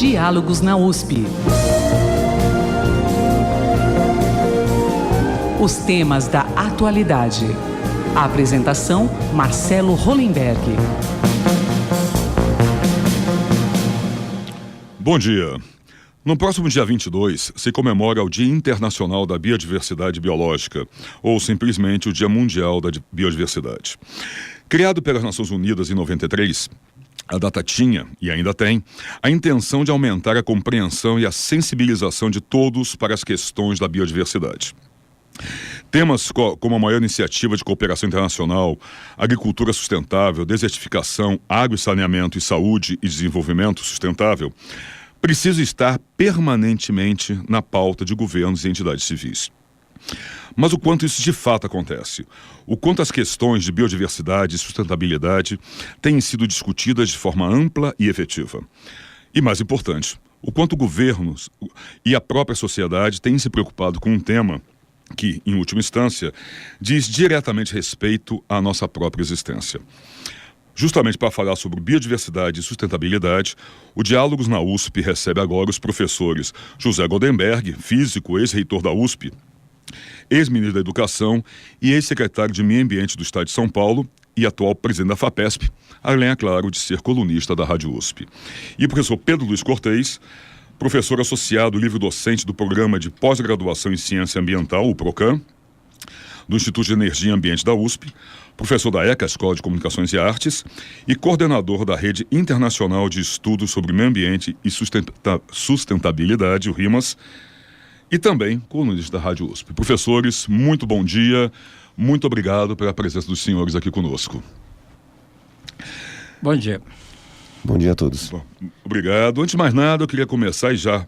Diálogos na USP. Os temas da atualidade. A apresentação, Marcelo Hollenberg. Bom dia. No próximo dia 22, se comemora o Dia Internacional da Biodiversidade Biológica, ou simplesmente o Dia Mundial da Biodiversidade. Criado pelas Nações Unidas em 93, a data tinha, e ainda tem, a intenção de aumentar a compreensão e a sensibilização de todos para as questões da biodiversidade. Temas como a maior iniciativa de cooperação internacional, agricultura sustentável, desertificação, água e saneamento e saúde e desenvolvimento sustentável precisam estar permanentemente na pauta de governos e entidades civis. Mas o quanto isso de fato acontece? O quanto as questões de biodiversidade e sustentabilidade têm sido discutidas de forma ampla e efetiva? E mais importante, o quanto governos e a própria sociedade têm se preocupado com um tema que, em última instância, diz diretamente respeito à nossa própria existência. Justamente para falar sobre biodiversidade e sustentabilidade, o Diálogos na USP recebe agora os professores José Goldenberg, físico, ex-reitor da USP, ex-ministro da Educação e ex-secretário de Meio Ambiente do Estado de São Paulo e atual presidente da FAPESP, além, é claro, de ser colunista da Rádio USP. E o professor Pedro Luiz Cortez, professor associado livre-docente do Programa de Pós-Graduação em Ciência Ambiental, o PROCAM, do Instituto de Energia e Ambiente da USP, professor da ECA, Escola de Comunicações e Artes, e coordenador da Rede Internacional de Estudos sobre Meio Ambiente e Sustentabilidade, o RIMAS, e também colunista da Rádio USP. Professores, muito bom dia, muito obrigado pela presença dos senhores aqui conosco. Bom dia. Bom dia a todos. Bom, obrigado. Antes de mais nada, eu queria começar e já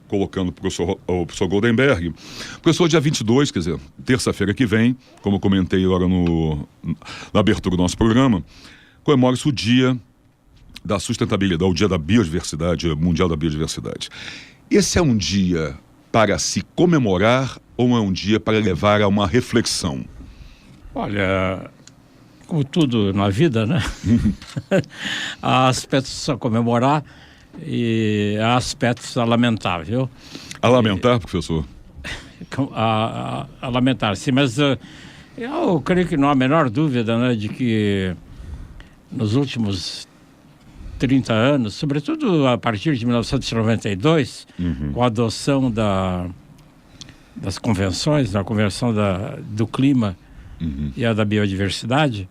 colocando o professor Goldenberg. Professor, dia 22, quer dizer, terça-feira que vem, como eu comentei agora na abertura do nosso programa, comemora-se o Dia da Sustentabilidade, o Dia da Biodiversidade, Mundial da Biodiversidade. Esse é um dia para se comemorar ou é um dia para levar a uma reflexão? Olha, como tudo na vida, né? Há aspectos a comemorar e há aspectos a lamentar, viu? A lamentar, professor? A lamentar, sim, mas eu creio que não há a menor dúvida, né, de que nos últimos 30 anos, sobretudo a partir de 1992, com a adoção das convenções, da Convenção do Clima e a da Biodiversidade,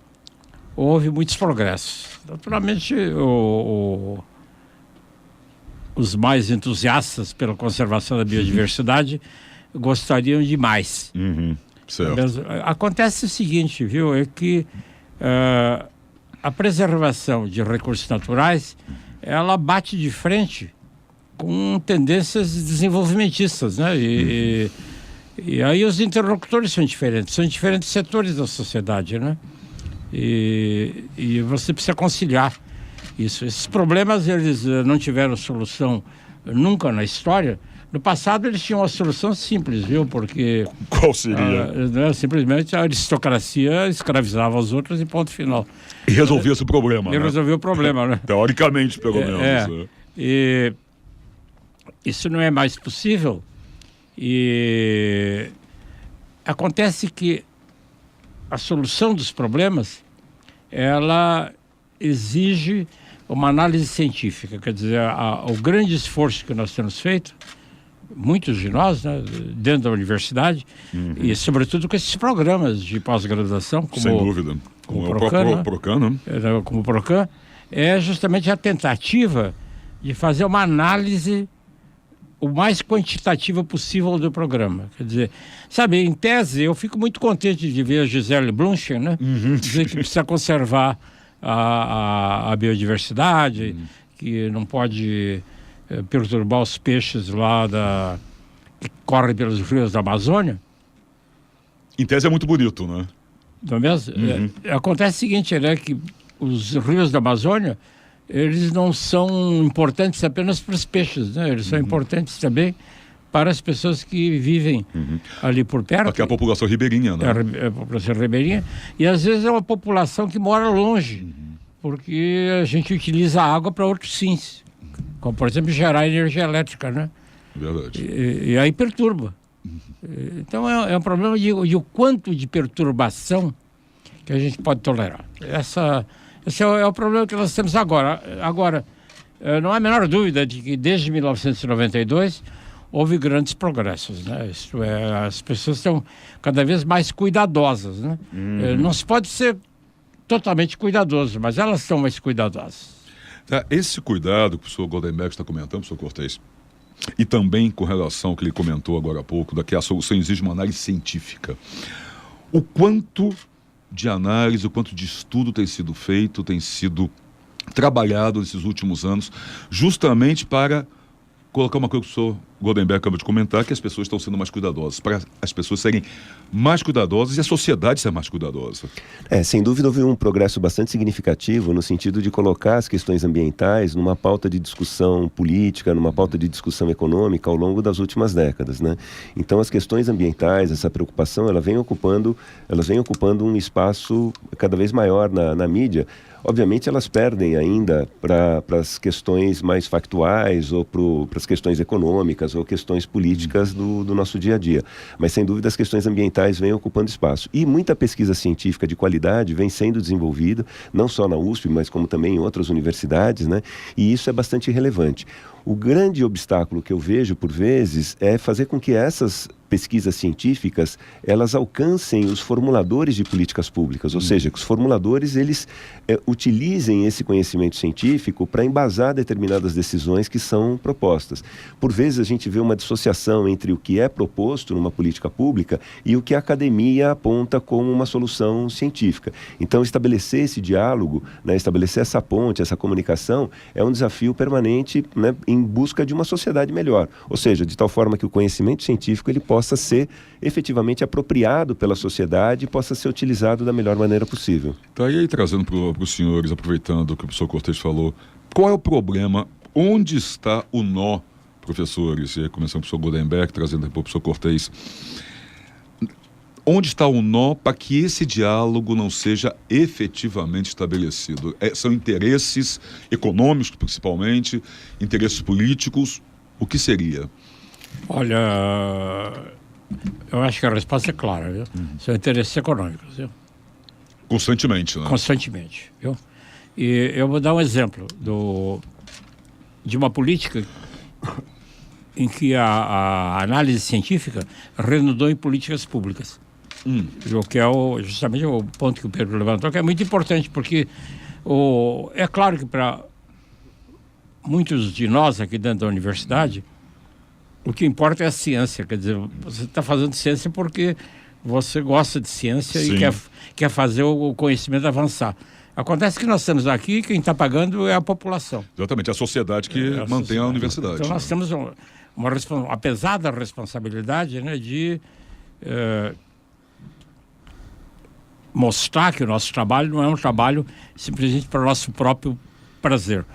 houve muitos progressos. Naturalmente, os mais entusiastas pela conservação da biodiversidade gostariam de mais. Certo. Mas acontece o seguinte, viu, é que a preservação de recursos naturais, ela bate de frente com tendências desenvolvimentistas, né? E aí os interlocutores são diferentes setores da sociedade, né? E você precisa conciliar isso. Esses problemas, eles não tiveram solução nunca na história. No passado, eles tinham uma solução simples, viu? Porque... Qual seria? Simplesmente a aristocracia escravizava os outros e ponto final. E resolvia esse problema, né? Resolveu o problema, né? Teoricamente, pelo menos. E isso não é mais possível. E acontece que a solução dos problemas, ela exige uma análise científica. Quer dizer, o grande esforço que nós temos feito, muitos de nós, né, dentro da universidade, e sobretudo com esses programas de pós-graduação, como, sem dúvida, como o próprio PROCAM, né? Como o PROCAM, é justamente a tentativa de fazer uma análise o mais quantitativa possível do programa. Quer dizer, sabe, em tese, eu fico muito contente de ver a Gisele Bündchen, né, dizer que precisa conservar a biodiversidade, que não pode perturbar os peixes lá que correm pelos rios da Amazônia. Em tese é muito bonito, né? Não é mesmo? Acontece o seguinte, né, que os rios da Amazônia, eles não são importantes apenas para os peixes, né? Eles são importantes também para as pessoas que vivem ali por perto. Aqui é a população ribeirinha, né? É a população ribeirinha. E às vezes é uma população que mora longe, porque a gente utiliza a água para outros fins. como, por exemplo, gerar energia elétrica, né? Verdade. E aí perturba. Então é um problema de o quanto de perturbação que a gente pode tolerar. Esse é o problema que nós temos agora. Agora, não há a menor dúvida de que desde 1992 houve grandes progressos, né? Isto é, as pessoas estão cada vez mais cuidadosas, né? Não se pode ser totalmente cuidadoso, mas elas são mais cuidadosas. Tá, esse cuidado que o professor Goldenberg está comentando, professor Cortez, e também com relação ao que ele comentou agora há pouco, da que a solução exige uma análise científica. O quanto de análise, o quanto de estudo tem sido feito, tem sido trabalhado nesses últimos anos, justamente para colocar uma coisa que o professor Goldenberg acabou de comentar, que as pessoas estão sendo mais cuidadosas, para as pessoas serem mais cuidadosas e a sociedade ser mais cuidadosa. Sem dúvida houve um progresso bastante significativo no sentido de colocar as questões ambientais numa pauta de discussão política, numa pauta de discussão econômica ao longo das últimas décadas, né? Então as questões ambientais, essa preocupação, elas vêm ocupando um espaço cada vez maior na mídia. Obviamente elas perdem ainda para as questões mais factuais ou para as questões econômicas ou questões políticas do nosso dia a dia. Mas sem dúvida as questões ambientais vêm ocupando espaço. E muita pesquisa científica de qualidade vem sendo desenvolvida, não só na USP, mas como também em outras universidades, né? E isso é bastante relevante. O grande obstáculo que eu vejo, por vezes, é fazer com que essas pesquisas científicas, elas alcancem os formuladores de políticas públicas, ou seja, que os formuladores, eles utilizem esse conhecimento científico para embasar determinadas decisões que são propostas. Por vezes, a gente vê uma dissociação entre o que é proposto numa política pública e o que a academia aponta como uma solução científica. Então, estabelecer esse diálogo, né, estabelecer essa ponte, essa comunicação, é um desafio permanente, né, em busca de uma sociedade melhor. Ou seja, de tal forma que o conhecimento científico ele possa ser efetivamente apropriado pela sociedade e possa ser utilizado da melhor maneira possível. Tá, e aí trazendo para os senhores, aproveitando o que o professor Cortez falou, qual é o problema? Onde está o nó, professores? E aí começando com o professor Goldenberg, trazendo para o professor Cortez. Onde está o nó para que esse diálogo não seja efetivamente estabelecido? São interesses econômicos, principalmente, interesses políticos. O que seria? Olha, eu acho que a resposta é clara, viu? São interesses econômicos, viu? Constantemente, né? Constantemente, viu? E eu vou dar um exemplo de uma política em que a análise científica redundou em políticas públicas. O que é justamente o ponto que o Pedro levantou, que é muito importante, porque é claro que para muitos de nós aqui dentro da universidade, o que importa é a ciência. Quer dizer, você está fazendo ciência porque você gosta de ciência. Sim. E quer fazer o conhecimento avançar. Acontece que nós temos aqui, quem está pagando é a população. Exatamente, a sociedade que mantém a universidade. Então nós temos uma pesada responsabilidade, né, de mostrar que o nosso trabalho não é um trabalho simplesmente para o nosso próprio prazer.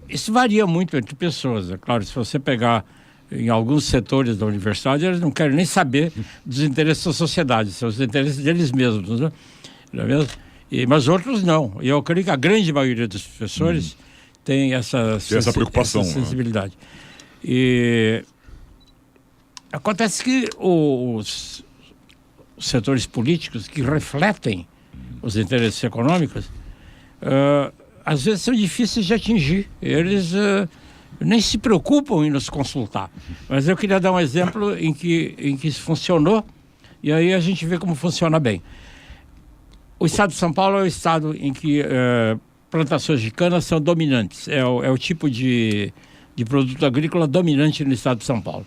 Isso varia muito entre pessoas, é claro. Se você pegar em alguns setores da universidade, eles não querem nem saber dos interesses da sociedade, são os interesses deles mesmos, né? Não é mesmo? Mas outros não. E eu creio que a grande maioria dos professores tem essa preocupação, essa sensibilidade. Né? E acontece que os setores políticos que refletem os interesses econômicos, às vezes são difíceis de atingir. Eles nem se preocupam em nos consultar. Mas eu queria dar um exemplo em que isso funcionou, e aí a gente vê como funciona bem. O estado de São Paulo é o estado em que plantações de cana são dominantes. É o tipo de produto agrícola dominante no estado de São Paulo.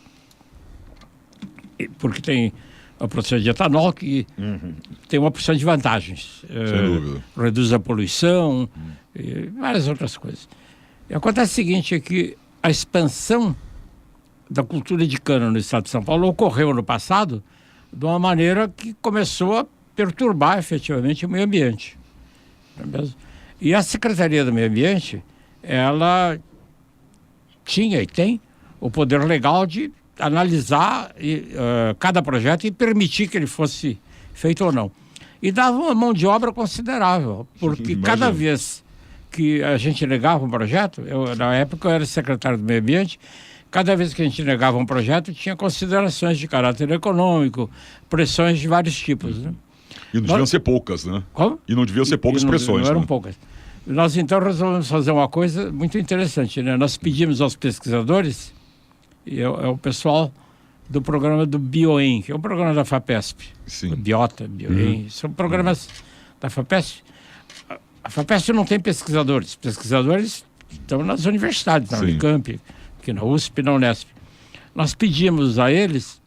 Porque tem a produção de etanol, que tem uma porção de vantagens. Sem dúvida. Reduz a poluição e várias outras coisas. E acontece o seguinte, é que a expansão da cultura de cana no estado de São Paulo ocorreu no passado de uma maneira que começou a perturbar efetivamente o meio ambiente. Não é mesmo? E a Secretaria do Meio Ambiente, ela tinha e tem o poder legal de analisar cada projeto e permitir que ele fosse feito ou não. E dava uma mão de obra considerável, porque cada vez que a gente negava um projeto, na época eu era secretário do Meio Ambiente, cada vez que a gente negava um projeto tinha considerações de caráter econômico, pressões de vários tipos, né? E não deviam ser poucas, né? Como? E não deviam ser poucas pressões, não eram né? poucas. Nós então resolvemos fazer uma coisa muito interessante, né? Nós pedimos aos pesquisadores, e é o pessoal do programa do BioEM, que é um programa da FAPESP. Sim. Biota, BioEM, são programas da FAPESP. A FAPESP não tem pesquisadores. Pesquisadores estão nas universidades, na Sim. Unicamp, aqui na USP e na Unesp. Nós pedimos a eles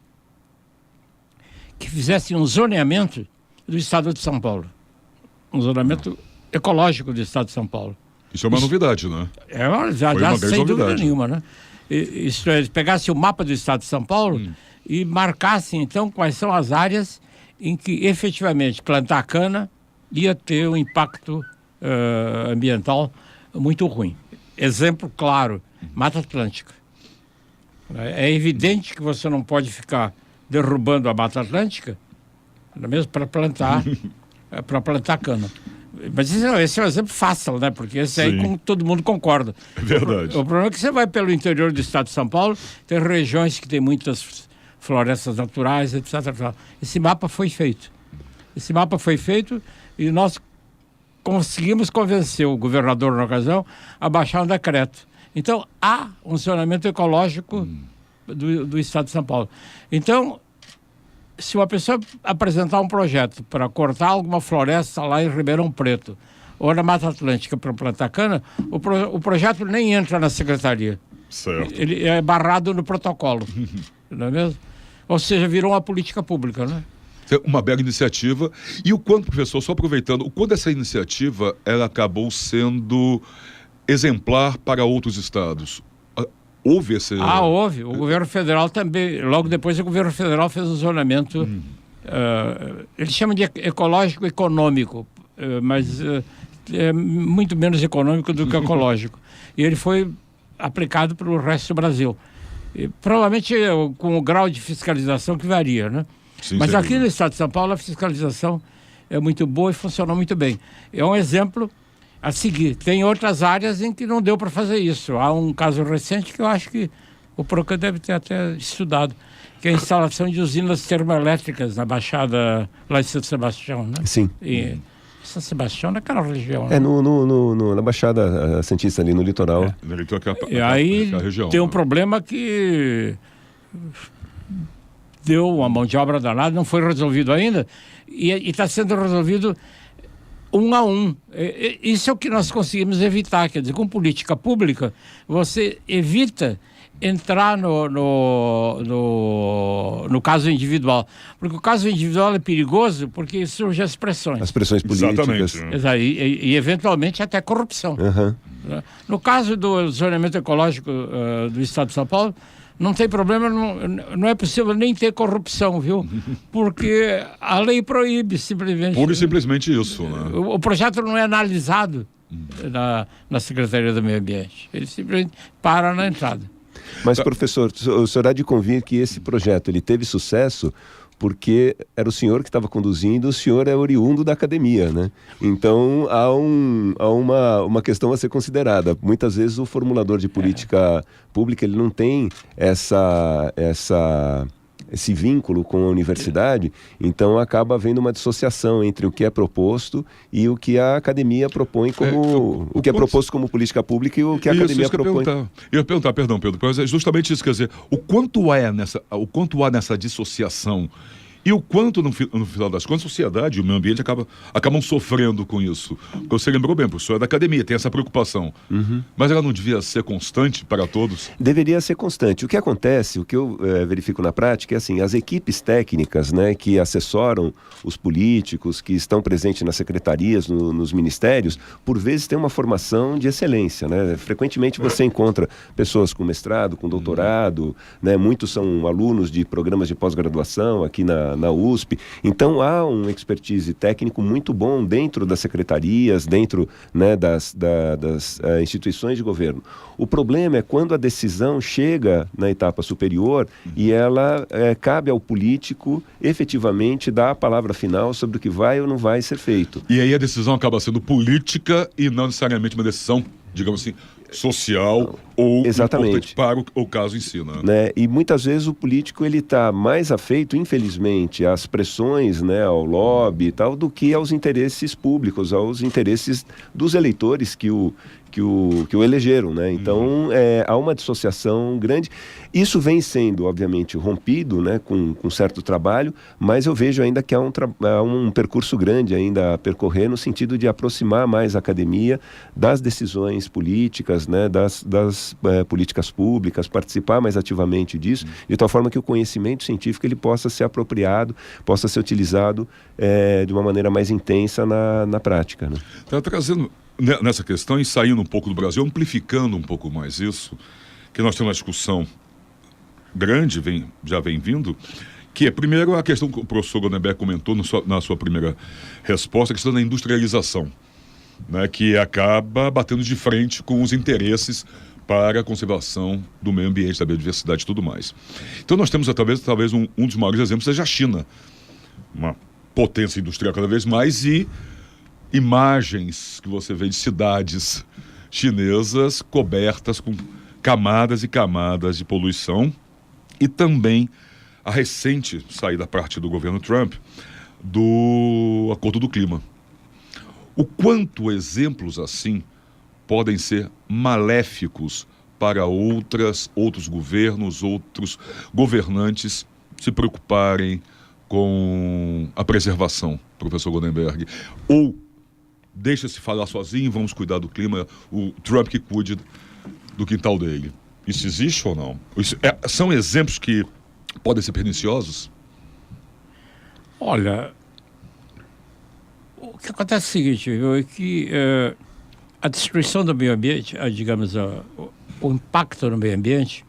que fizessem um zoneamento do estado de São Paulo. Um zoneamento ecológico do estado de São Paulo. Isso é uma novidade, né? Já, Foi uma grande sem dúvida novidade. nenhuma, né? Isso é, eles pegassem o mapa do estado de São Paulo e marcassem, então, quais são as áreas em que, efetivamente, plantar cana ia ter um impacto ambiental muito ruim. Exemplo claro, Mata Atlântica. É evidente que você não pode ficar derrubando a Mata Atlântica, não é mesmo, para plantar cana. Mas esse é um exemplo fácil, né? Porque esse aí todo mundo concorda. É verdade. O problema é que você vai pelo interior do estado de São Paulo, tem regiões que tem muitas florestas naturais, etc. Esse mapa foi feito. E nós conseguimos convencer o governador, na ocasião, a baixar um decreto. Então, há um zoneamento ecológico do estado de São Paulo. Então, se uma pessoa apresentar um projeto para cortar alguma floresta lá em Ribeirão Preto ou na Mata Atlântica para plantar cana, o projeto nem entra na secretaria. Certo. Ele é barrado no protocolo, não é mesmo? Ou seja, virou uma política pública, né? Uma bela iniciativa. E o quanto, professor, só aproveitando, o quanto essa iniciativa ela acabou sendo exemplar para outros estados? Houve esse... Houve. O governo federal também, logo depois o governo federal fez um zonamento, eles chamam de ecológico econômico, mas é muito menos econômico do que ecológico. E ele foi aplicado para o resto do Brasil. E, provavelmente com o grau de fiscalização que varia, né? Sim, mas aqui dúvida. no estado de São Paulo a fiscalização é muito boa e funcionou muito bem. É um exemplo a seguir. Tem outras áreas em que não deu para fazer isso. Há um caso recente que eu acho que o Procon deve ter até estudado, que é a instalação de usinas termoelétricas na Baixada lá em São Sebastião, né? Sim. E São Sebastião naquela região, né? Na Baixada Santista, ali no litoral. E aí a região, tem um né? problema que deu uma mão de obra danada, não foi resolvido ainda, e está sendo resolvido um a um. Isso é o que nós conseguimos evitar, quer dizer, com política pública, você evita entrar no caso individual. Porque o caso individual é perigoso porque surgem as pressões. As pressões políticas. Exatamente. E eventualmente até corrupção. Uhum. No caso do zoneamento ecológico do estado de São Paulo, não tem problema, não é possível nem ter corrupção, viu? Porque a lei proíbe simplesmente. Pura e simplesmente isso, né? O projeto não é analisado na Secretaria do Meio Ambiente. Ele simplesmente para na entrada. Mas, professor, o senhor há de convir que esse projeto ele teve sucesso porque era o senhor que estava conduzindo, o senhor é oriundo da academia, né? Então, há uma questão a ser considerada. Muitas vezes o formulador de política pública ele não tem esse vínculo com a universidade, então acaba havendo uma dissociação entre o que é proposto e o que a academia propõe como... o que é proposto como política pública e o que a academia propõe. Eu ia perguntar, perdão, Pedro, mas é justamente isso, quer dizer, o quanto há nessa dissociação e o quanto, no final das contas, a sociedade e o meio ambiente acabam sofrendo com isso. Porque você lembrou bem, professor, é da academia, tem essa preocupação. Mas ela não devia ser constante para todos? Deveria ser constante. O que acontece, o que eu verifico na prática é assim, as equipes técnicas, né, que assessoram os políticos, que estão presentes nas secretarias, nos ministérios, por vezes têm uma formação de excelência, né? Frequentemente você encontra pessoas com mestrado, com doutorado, né? Muitos são alunos de programas de pós-graduação aqui na na USP. Então há um expertise técnico muito bom dentro das secretarias, dentro, né, das instituições de governo. O problema é quando a decisão chega na etapa superior e ela cabe ao político efetivamente dar a palavra final sobre o que vai ou não vai ser feito. E aí a decisão acaba sendo política e não necessariamente uma decisão, digamos assim, social ou exatamente importante para o caso em si, né? E muitas vezes o político ele está mais afeito, infelizmente, às pressões, né, ao lobby e tal, do que aos interesses públicos, aos interesses dos eleitores que o elegeram, né? Então há uma dissociação grande. Isso vem sendo, obviamente, rompido, né, com certo trabalho, mas eu vejo ainda que há um percurso grande ainda a percorrer no sentido de aproximar mais a academia das decisões políticas, né, das políticas públicas, participar mais ativamente disso, de tal forma que o conhecimento científico ele possa ser apropriado, possa ser utilizado de uma maneira mais intensa na prática, né? Está trazendo nessa questão e saindo um pouco do Brasil, amplificando um pouco mais isso, que nós temos uma discussão grande, já vem vindo, que é, primeiro, a questão que o professor Goldenberg comentou na sua primeira resposta, a questão da industrialização, né, que acaba batendo de frente com os interesses para a conservação do meio ambiente, da biodiversidade e tudo mais. Então nós temos talvez um dos maiores exemplos seja a China, uma potência industrial cada vez mais, e imagens que você vê de cidades chinesas cobertas com camadas e camadas de poluição, e também a recente saída da parte do governo Trump do Acordo do Clima. O quanto exemplos assim podem ser maléficos para outros governos, outros governantes se preocuparem com a preservação, professor Goldenberg, ou deixa-se falar sozinho, vamos cuidar do clima, o Trump que cuide do quintal dele. Isso existe ou não? São exemplos que podem ser perniciosos? Olha, o que acontece é o seguinte, viu, é que a destruição do meio ambiente, digamos, o impacto no meio ambiente,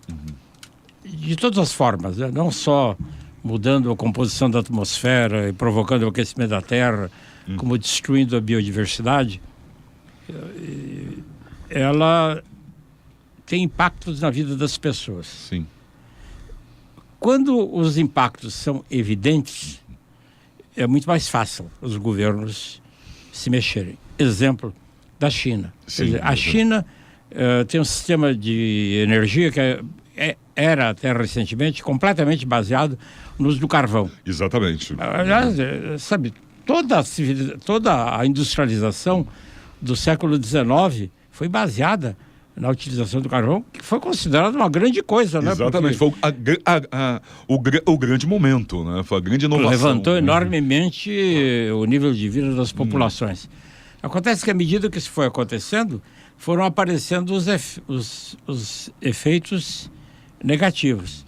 de todas as formas, né? Não só mudando a composição da atmosfera e provocando o aquecimento da Terra, como destruindo a biodiversidade, ela tem impactos na vida das pessoas. Sim. Quando os impactos são evidentes, é muito mais fácil os governos se mexerem. Exemplo da China. Sim, quer dizer, a China tem um sistema de energia que era até recentemente completamente baseado no uso do carvão. Exatamente. Aliás, sabe, toda a industrialização do século XIX foi baseada na utilização do carvão, que foi considerada uma grande coisa, né? Exatamente, foi o grande momento, né? Foi a grande inovação. Levantou enormemente o nível de vida das populações. Acontece que à medida que isso foi acontecendo, foram aparecendo os efeitos negativos.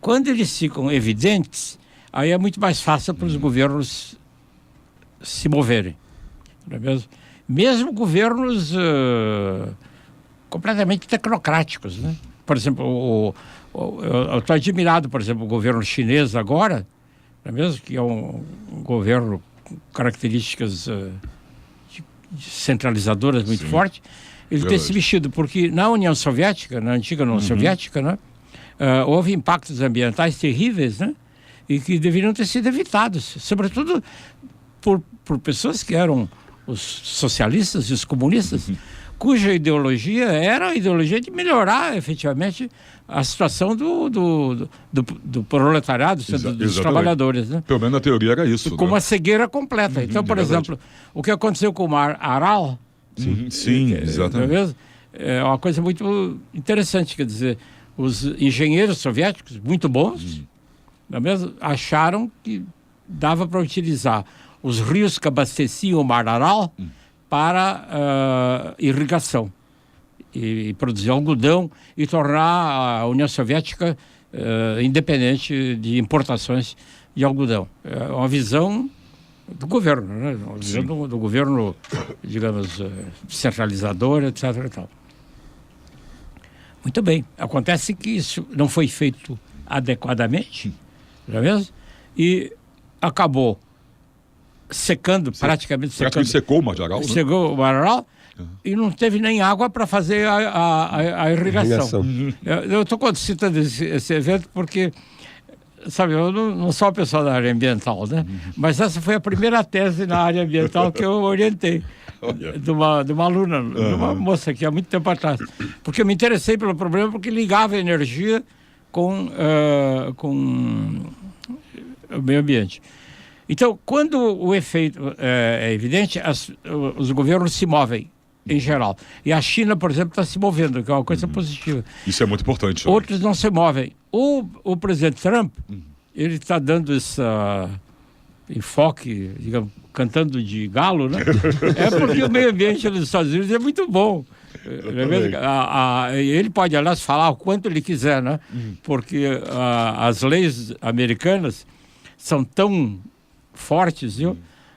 Quando eles ficam evidentes, aí é muito mais fácil para os governos se moverem. Não é mesmo? Mesmo governos completamente tecnocráticos, né? Por exemplo, eu estou admirado, por exemplo, o governo chinês agora, não é mesmo? Que é um governo com características centralizadoras muito fortes. Ele tem se mexido, porque na União Soviética, na antiga União Soviética, né, houve impactos ambientais terríveis, né? E que deveriam ter sido evitados, sobretudo por pessoas que eram os socialistas e os comunistas, cuja ideologia era a ideologia de melhorar efetivamente a situação do proletariado, dos trabalhadores, né? Pelo menos na teoria era isso. Com né? uma cegueira completa. Então, por exemplo, o que aconteceu com o Mar Aral, Sim, exatamente. é uma coisa muito interessante, quer dizer, os engenheiros soviéticos, muito bons, não é mesmo? Acharam que dava para utilizar os rios que abasteciam o Mar Aral para irrigação e produzir algodão e tornar a União Soviética independente de importações de algodão. É uma visão do governo, né? Uma visão do governo, digamos, centralizador, etc. e tal. Muito bem. Acontece que isso não foi feito adequadamente, não é mesmo? E acabou secando, praticamente Praticamente secou o Mar de Aral, né? Secou o Mar de Aral e não teve nem água para fazer a irrigação. Eu estou citando esse evento porque, sabe, eu não sou uma pessoa da área ambiental, né? Mas essa foi a primeira tese na área ambiental que eu orientei. De uma aluna, de uma moça que há muito tempo atrás. Porque eu me interessei pelo problema porque ligava a energia com o meio ambiente. Então, quando o efeito é evidente, os governos se movem, em geral. E a China, por exemplo, está se movendo, que é uma coisa positiva. Isso é muito importante. Outros não se movem. O presidente Trump, ele está dando esse enfoque, digamos, cantando de galo, né? É porque o meio ambiente nos Estados Unidos é muito bom. Ele pode, aliás, falar o quanto ele quiser, né? Porque as leis americanas são tão fortes, viu?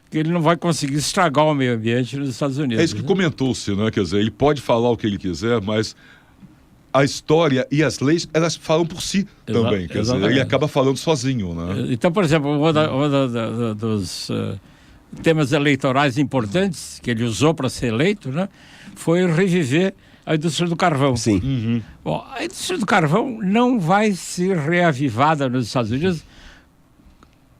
Que ele não vai conseguir estragar o meio ambiente nos Estados Unidos. É isso que comentou-se, né? Quer dizer, ele pode falar o que ele quiser, mas a história e as leis, elas falam por si também. Quer dizer, ele acaba falando sozinho, né? Então, por exemplo, um dos temas eleitorais importantes que ele usou para ser eleito, né, foi reviver a indústria do carvão. Sim. Bom, a indústria do carvão não vai ser reavivada nos Estados Unidos.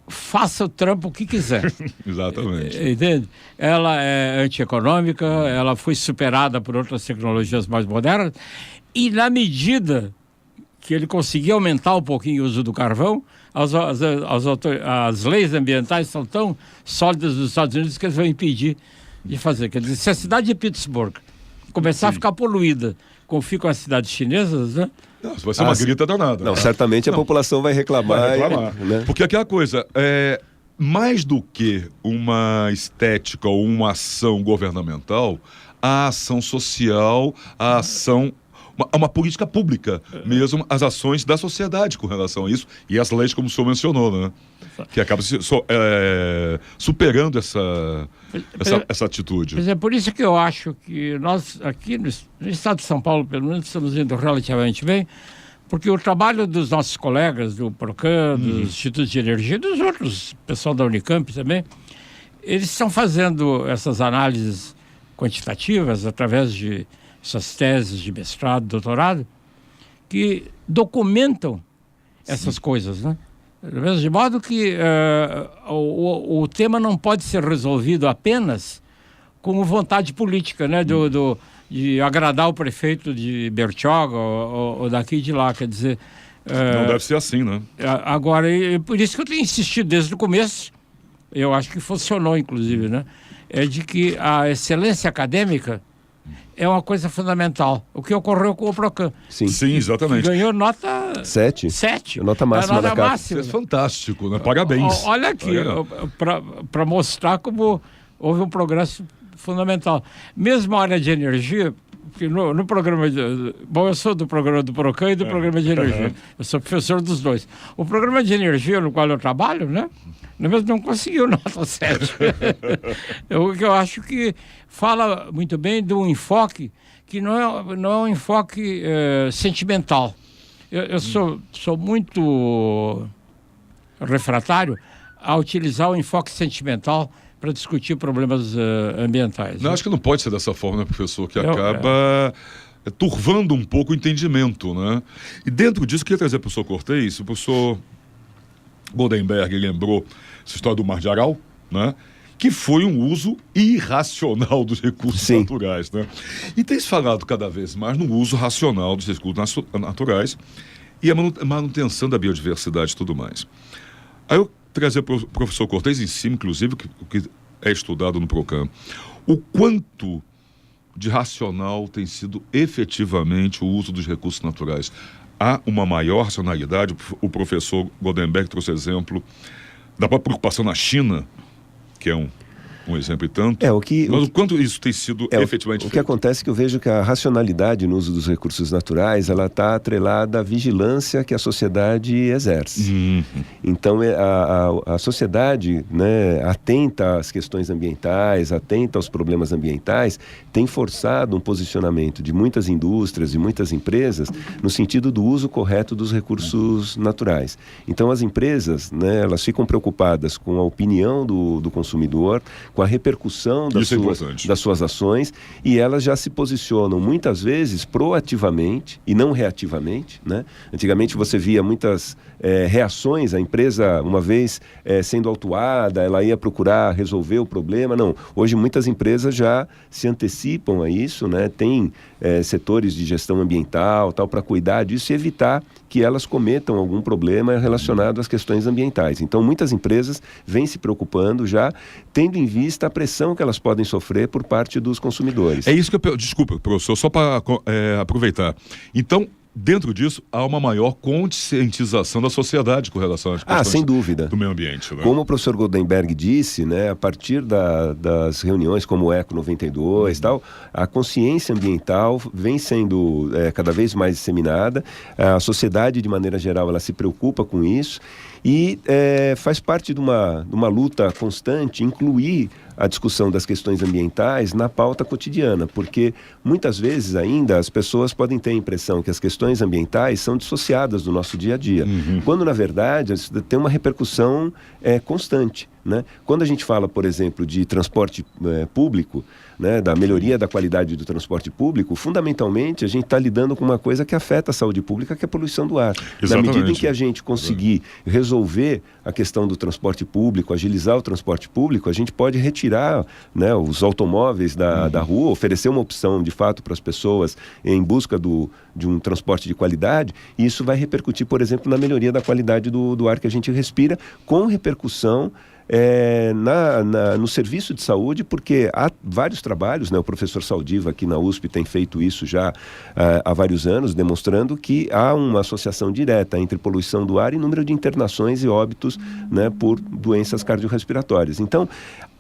Faça o Trump o que quiser. Exatamente. Entende? Ela é antieconômica, ela foi superada por outras tecnologias mais modernas, e na medida que ele conseguir aumentar um pouquinho o uso do carvão, as leis ambientais são tão sólidas nos Estados Unidos que eles vão impedir de fazer. Quer dizer, se a cidade de Pittsburgh começar a ficar poluída, como ficam as cidades chinesas, né? Não, isso vai ser uma grita danada. Não, certamente a população vai reclamar. Né? Porque aquela coisa, mais do que uma estética ou uma ação governamental, a ação social, a ação... Uma política pública mesmo, as ações da sociedade com relação a isso, e as leis, como o senhor mencionou, né? Que acaba superando essa atitude. Mas é por isso que eu acho que nós, aqui no estado de São Paulo, pelo menos, estamos indo relativamente bem, porque o trabalho dos nossos colegas do Procam, dos Institutos de Energia, dos outros, pessoal da Unicamp também, eles estão fazendo essas análises quantitativas através de essas teses de mestrado, doutorado, que documentam essas coisas, né? De modo que o tema não pode ser resolvido apenas com vontade política, né? De agradar o prefeito de Bertioga ou daqui e de lá, quer dizer... não deve ser assim, né? Agora, por isso que eu tenho insistido desde o começo, eu acho que funcionou, inclusive, né? É de que a excelência acadêmica é uma coisa fundamental. O que ocorreu com o Procam. Sim, exatamente. Ganhou nota 7. Nota máxima da CAPES. Isso é fantástico, né? Parabéns. Olha aqui, para mostrar como houve um progresso fundamental. Mesmo a área de energia, porque no programa bom, eu sou do programa do Procam e do programa de energia. Eu sou professor dos dois. O programa de energia no qual eu trabalho, né? Não conseguiu nota 7. O que eu acho que fala muito bem de um enfoque que não é um enfoque sentimental. Eu sou muito refratário a utilizar o enfoque sentimental para discutir problemas ambientais. Não, acho que não pode ser dessa forma, né, professor, que acaba turvando um pouco o entendimento, né? E dentro disso, eu queria trazer para o professor Cortez, o professor Goldenberg lembrou essa história do Mar de Aral, né? Que foi um uso irracional dos recursos naturais, né? E tem se falado cada vez mais no uso racional dos recursos naturais e a manutenção da biodiversidade e tudo mais. Aí eu trazer para o professor Cortez em cima, inclusive, o que é estudado no Procam, o quanto de racional tem sido efetivamente o uso dos recursos naturais. Há uma maior racionalidade. O professor Goldenberg trouxe exemplo da própria preocupação na China, que é um exemplo e tanto. Mas o quanto isso tem sido efetivamente feito? O que acontece é que eu vejo que a racionalidade no uso dos recursos naturais, ela está atrelada à vigilância que a sociedade exerce. Então, a sociedade, né, atenta às questões ambientais, atenta aos problemas ambientais, tem forçado um posicionamento de muitas indústrias e muitas empresas no sentido do uso correto dos recursos naturais. Então, as empresas, né, elas ficam preocupadas com a opinião do consumidor, com a repercussão das suas ações, e elas já se posicionam muitas vezes proativamente e não reativamente, né? Antigamente você via muitas reações, a empresa, uma vez sendo autuada, ela ia procurar resolver o problema. Não, hoje muitas empresas já se antecipam a isso, né? Tem setores de gestão ambiental, tal, para cuidar disso e evitar que elas cometam algum problema relacionado às questões ambientais. Então, muitas empresas vêm se preocupando já, tendo em vista a pressão que elas podem sofrer por parte dos consumidores. É isso que eu... Desculpa, professor, só para aproveitar. Então, dentro disso, há uma maior conscientização da sociedade com relação às questões sem dúvida. do meio ambiente. Né? Como o professor Goldenberg disse, né, a partir das reuniões como o ECO 92 tal, a consciência ambiental vem sendo cada vez mais disseminada, a sociedade, de maneira geral, ela se preocupa com isso e faz parte de uma luta constante incluir a discussão das questões ambientais na pauta cotidiana, porque muitas vezes ainda as pessoas podem ter a impressão que as questões ambientais são dissociadas do nosso dia a dia, quando na verdade tem uma repercussão constante, né? Quando a gente fala, por exemplo, de transporte público, né, da melhoria da qualidade do transporte público, fundamentalmente a gente está lidando com uma coisa que afeta a saúde pública, que é a poluição do ar. Exatamente. Na medida em que a gente conseguir resolver a questão do transporte público, agilizar o transporte público, a gente pode retirar, né, os automóveis da rua, oferecer uma opção de fato para as pessoas em busca de um transporte de qualidade, e isso vai repercutir, por exemplo, na melhoria da qualidade do ar que a gente respira, com repercussão no serviço de saúde, porque há vários trabalhos, né? O professor Saldiva aqui na USP tem feito isso já há vários anos, demonstrando que há uma associação direta entre poluição do ar e número de internações e óbitos, né, por doenças cardiorrespiratórias. Então,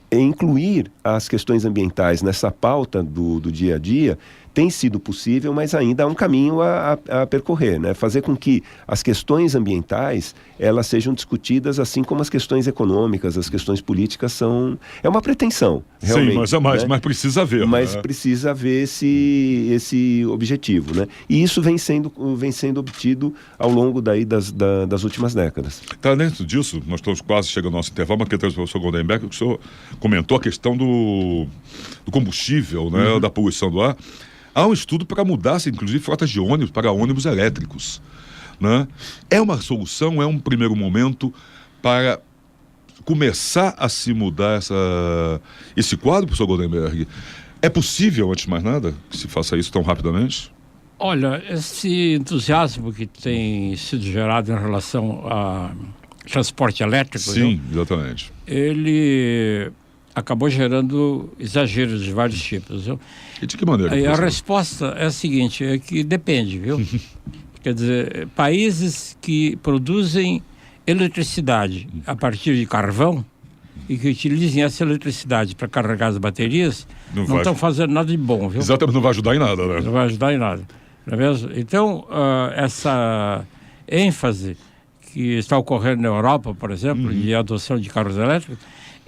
incluir as questões ambientais nessa pauta do dia a dia tem sido possível, mas ainda há um caminho a percorrer, né? Fazer com que as questões ambientais elas sejam discutidas assim como as questões econômicas, as questões políticas são... É uma pretensão, realmente. Sim, mas precisa haver. Mas precisa haver esse objetivo, né? E isso vem sendo obtido ao longo das últimas décadas. Tá, dentro disso, nós estamos quase chegando ao nosso intervalo, mas quero o professor Goldenberg, que o senhor comentou a questão do combustível, né, da poluição do ar. Há um estudo para mudar, inclusive, frotas de ônibus para ônibus elétricos, né? É uma solução, é um primeiro momento para começar a se mudar esse quadro, professor Goldenberg? É possível, antes de mais nada, que se faça isso tão rapidamente? Olha, esse entusiasmo que tem sido gerado em relação a transporte elétrico... Sim, exatamente. Ele acabou gerando exageros de vários tipos, viu? E de que maneira? A resposta é a seguinte, é que depende, viu? Quer dizer, países que produzem eletricidade a partir de carvão e que utilizem essa eletricidade para carregar as baterias, não estão fazendo nada de bom, viu? Exatamente, não vai ajudar em nada, né? Não vai ajudar em nada, não é mesmo? Então, essa ênfase que está ocorrendo na Europa, por exemplo, de adoção de carros elétricos,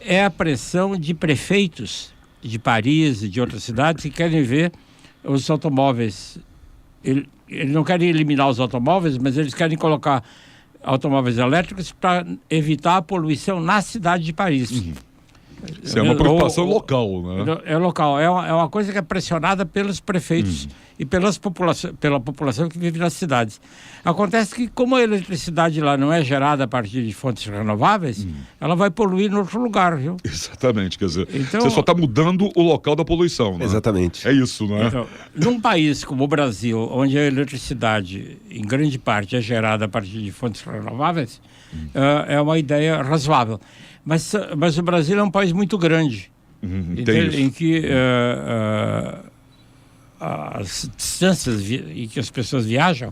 é a pressão de prefeitos de Paris e de outras cidades que querem ver os automóveis. Eles não querem eliminar os automóveis, mas eles querem colocar automóveis elétricos para evitar a poluição na cidade de Paris. Isso é uma preocupação local, né? É local. É uma coisa que é pressionada pelos prefeitos e pela população que vive nas cidades. Acontece que, como a eletricidade lá não é gerada a partir de fontes renováveis, ela vai poluir em outro lugar, viu? Exatamente. Quer dizer, então, você só está mudando o local da poluição, né? Exatamente. É isso, né? Então, num país como o Brasil, onde a eletricidade, em grande parte, é gerada a partir de fontes renováveis, é uma ideia razoável. Mas o Brasil é um país muito grande, em que as distâncias em que as pessoas viajam,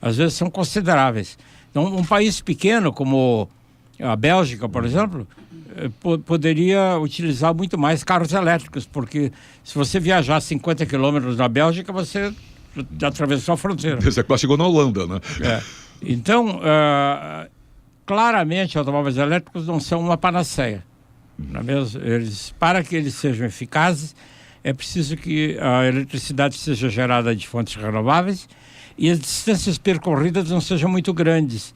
às vezes, são consideráveis. Então, um país pequeno como A Bélgica, por exemplo, poderia utilizar muito mais carros elétricos, porque se você viajar 50 quilômetros na Bélgica, você atravessou a fronteira. Você quase chegou na Holanda, né? Então, claramente, automóveis elétricos não são uma panaceia. Não é mesmo? Para que eles sejam eficazes, é preciso que a eletricidade seja gerada de fontes renováveis e as distâncias percorridas não sejam muito grandes,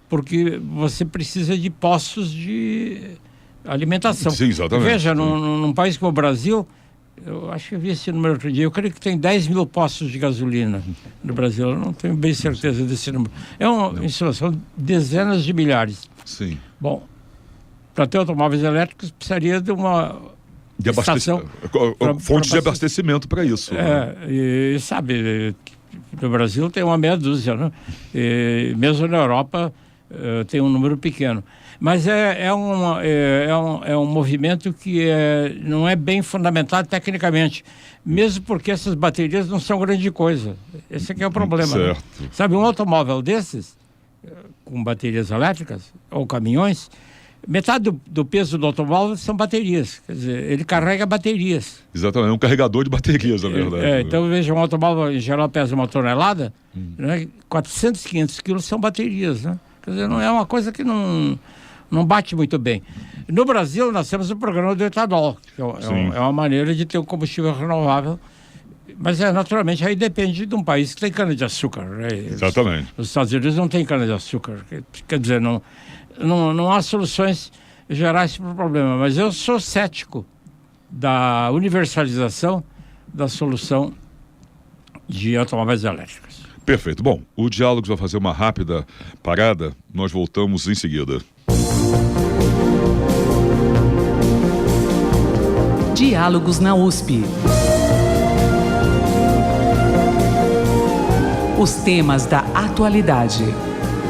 porque você precisa de postos de alimentação. Sim, exatamente. Veja, num país como o Brasil, eu acho que eu vi esse número outro dia, eu creio que tem 10 mil postos de gasolina no Brasil, eu não tenho bem certeza desse número. São dezenas de milhares. Sim. Bom, para ter automóveis elétricos, precisaria de uma estação... Fonte de abastecimento para isso. E sabe, no Brasil tem uma meia dúzia, né? E mesmo na Europa tem um número pequeno. Mas é um movimento que não é bem fundamentado tecnicamente, mesmo porque essas baterias não são grande coisa. Esse aqui é o problema. Certo. Né? Sabe, um automóvel desses, com baterias elétricas, ou caminhões, metade do peso do automóvel são baterias. Quer dizer, ele carrega baterias. Exatamente, é um carregador de baterias, na verdade. Então, veja, um automóvel em geral pesa 1 tonelada, né? 400, 500 quilos são baterias, né? Quer dizer, não é uma coisa que não bate muito bem. No Brasil, nós temos o programa do etanol, que é uma maneira de ter um combustível renovável, mas naturalmente aí depende de um país que tem cana-de-açúcar. Né? Exatamente. Os Estados Unidos não tem cana-de-açúcar, quer dizer, não há soluções gerais para o problema, mas eu sou cético da universalização da solução de automóveis elétricos. Perfeito. Bom, o Diálogos vai fazer uma rápida parada, nós voltamos em seguida. Diálogos na USP. Os temas da atualidade.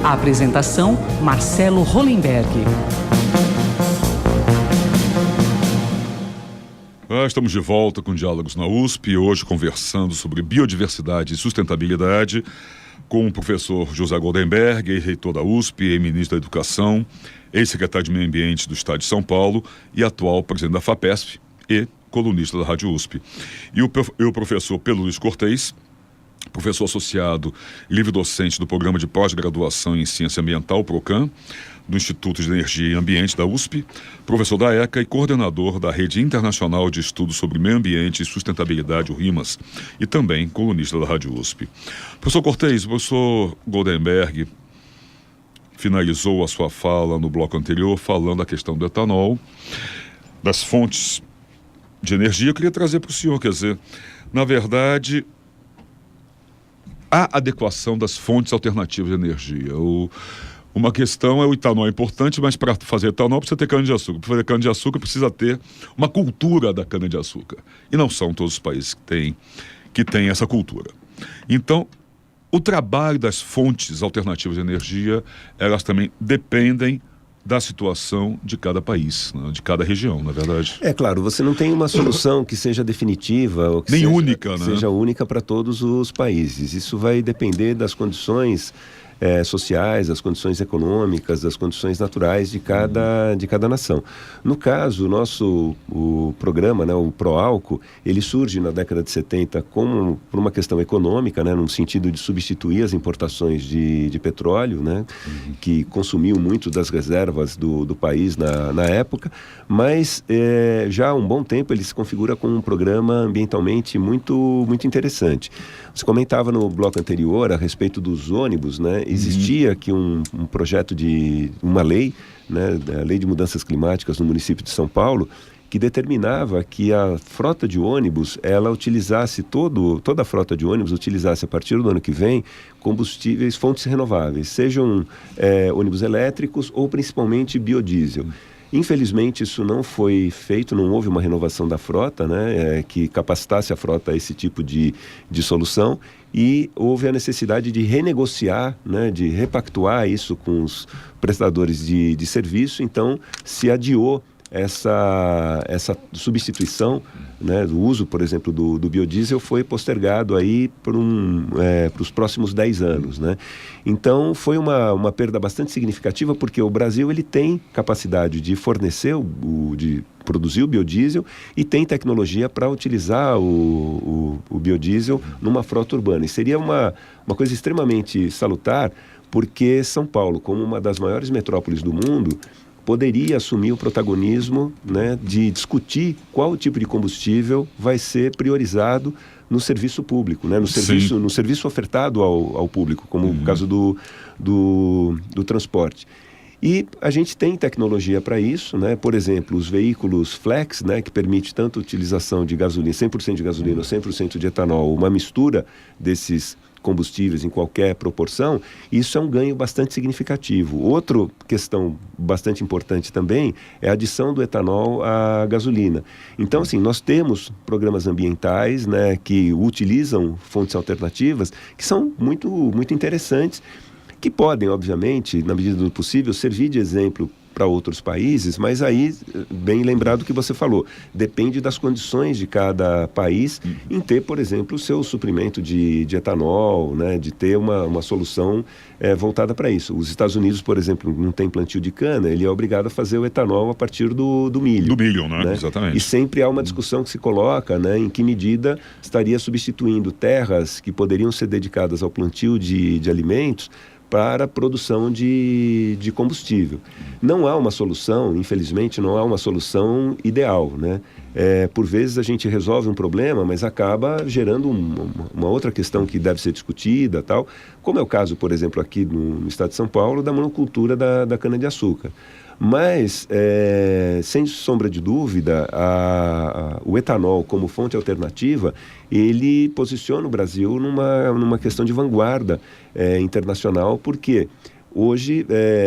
A apresentação, Marcelo Hollenberg. Estamos de volta com Diálogos na USP, hoje conversando sobre biodiversidade e sustentabilidade com o professor José Goldenberg, reitor da USP, ex-ministro da Educação, ex-secretário de Meio Ambiente do Estado de São Paulo e atual presidente da FAPESP e colunista da Rádio USP. E o professor Pedro Luiz Cortez, professor associado e livre-docente do Programa de Pós-Graduação em Ciência Ambiental, PROCAM, do Instituto de Energia e Ambiente da USP, professor da ECA e coordenador da Rede Internacional de Estudos sobre Meio Ambiente e Sustentabilidade, o RIMAS, e também colunista da Rádio USP. Professor Cortez, o professor Goldenberg finalizou a sua fala no bloco anterior falando da questão do etanol, das fontes de energia. Eu queria trazer para o senhor, quer dizer, na verdade, a adequação das fontes alternativas de energia. Uma questão o etanol é importante, mas para fazer etanol precisa ter cana-de-açúcar. Para fazer cana-de-açúcar precisa ter uma cultura da cana-de-açúcar. E não são todos os países que têm essa cultura. Então, o trabalho das fontes alternativas de energia, elas também dependem da situação de cada país, né? De cada região, na verdade. É claro, você não tem uma solução que seja definitiva ou que única, né? Seja única para todos os países. Isso vai depender das condições sociais, das condições econômicas, das condições naturais de cada nação. No caso, o programa, né, o Proálcool, ele surge na década de 70 por uma questão econômica, né, no sentido de substituir as importações de petróleo, né, que consumiam muito das reservas do país na época, mas já há um bom tempo ele se configura como um programa ambientalmente muito, muito interessante. Você comentava no bloco anterior a respeito dos ônibus, né? Existia aqui um projeto uma lei, né? A Lei de Mudanças Climáticas no município de São Paulo, que determinava que a frota de ônibus, ela utilizasse, toda a frota de ônibus utilizasse a partir do ano que vem combustíveis, fontes renováveis, sejam ônibus elétricos ou principalmente biodiesel. Infelizmente, isso não foi feito, não houve uma renovação da frota, né, que capacitasse a frota a esse tipo de solução, e houve a necessidade de renegociar, né, de repactuar isso com os prestadores de serviço. Então, se adiou essa substituição, né, do uso, por exemplo, do biodiesel foi postergado aí para os próximos 10 anos, né? Então foi uma perda bastante significativa, porque o Brasil ele tem capacidade de fornecer, de produzir o biodiesel e tem tecnologia para utilizar o biodiesel numa frota urbana. E seria uma coisa extremamente salutar, porque São Paulo, como uma das maiores metrópoles do mundo, poderia assumir o protagonismo, né, de discutir qual tipo de combustível vai ser priorizado no serviço público, né, no serviço ofertado ao público, como o caso do transporte. E a gente tem tecnologia para isso, né? Por exemplo, os veículos flex, né, que permite tanto a utilização de gasolina, 100% de gasolina ou 100% de etanol, uma mistura desses combustíveis em qualquer proporção, isso é um ganho bastante significativo. Outra questão bastante importante também é a adição do etanol à gasolina. Então, assim, nós temos programas ambientais, né, que utilizam fontes alternativas que são muito, muito interessantes, que podem, obviamente, na medida do possível, servir de exemplo para outros países, mas aí, bem lembrado o que você falou, depende das condições de cada país em ter, por exemplo, o seu suprimento de etanol, né, de ter uma solução voltada para isso. Os Estados Unidos, por exemplo, não tem plantio de cana, ele é obrigado a fazer o etanol a partir do milho. Do milho, né? Exatamente. E sempre há uma discussão que se coloca, né, em que medida estaria substituindo terras que poderiam ser dedicadas ao plantio de alimentos para a produção de combustível. Não há uma solução, infelizmente, não há uma solução ideal, né? Por vezes a gente resolve um problema, mas acaba gerando uma outra questão que deve ser discutida, tal, como é o caso, por exemplo, aqui no estado de São Paulo, da monocultura da cana-de-açúcar. Mas, sem sombra de dúvida, o etanol como fonte alternativa, ele posiciona o Brasil numa questão de vanguarda internacional, porque hoje,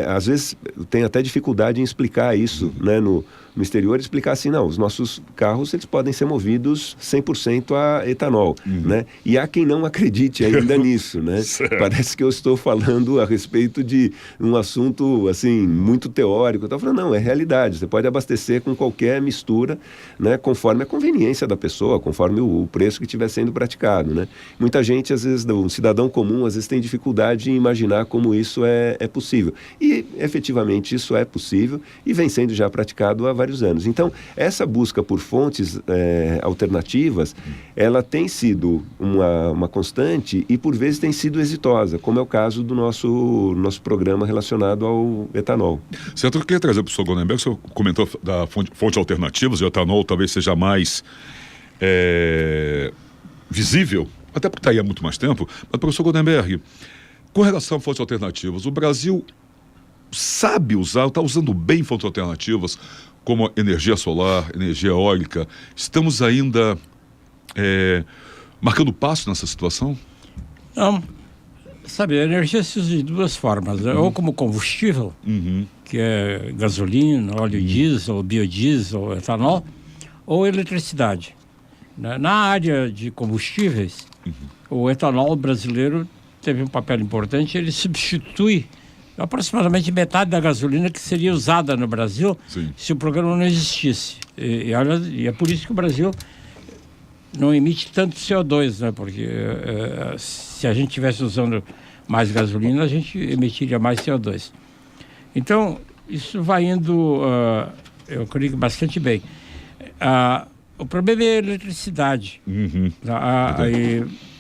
às vezes, tem até dificuldade em explicar isso, né, no exterior, explicar assim, não, os nossos carros eles podem ser movidos 100% a etanol, né? E há quem não acredite ainda nisso, né? Parece que eu estou falando a respeito de um assunto, assim, muito teórico. Eu estou falando, não, é realidade, você pode abastecer com qualquer mistura, né, conforme a conveniência da pessoa, conforme o preço que estiver sendo praticado, né? Muita gente, às vezes, um cidadão comum, às vezes tem dificuldade em imaginar como isso é possível. E, efetivamente, isso é possível e vem sendo já praticado há vários anos. Então, essa busca por fontes alternativas, ela tem sido uma constante e, por vezes, tem sido exitosa, como é o caso do nosso programa relacionado ao etanol. Certo, eu queria trazer para o professor Goldenberg, o senhor comentou da fonte alternativas, e o etanol talvez seja mais visível, até porque está aí há muito mais tempo, mas, professor Goldenberg, com relação a fontes alternativas, o Brasil sabe usar, está usando bem fontes alternativas, como energia solar, energia eólica. Estamos ainda marcando passo nessa situação? Não. Sabe, a energia se usa de duas formas. Ou como combustível, que é gasolina, óleo diesel, biodiesel, etanol, ou eletricidade. Na área de combustíveis, o etanol brasileiro teve um papel importante, ele substitui aproximadamente metade da gasolina que seria usada no Brasil. Sim. Se o programa não existisse. E é por isso que o Brasil não emite tanto CO2, né? Porque se a gente estivesse usando mais gasolina, a gente emitiria mais CO2. Então, isso vai indo, eu creio que bastante bem. O problema é a eletricidade.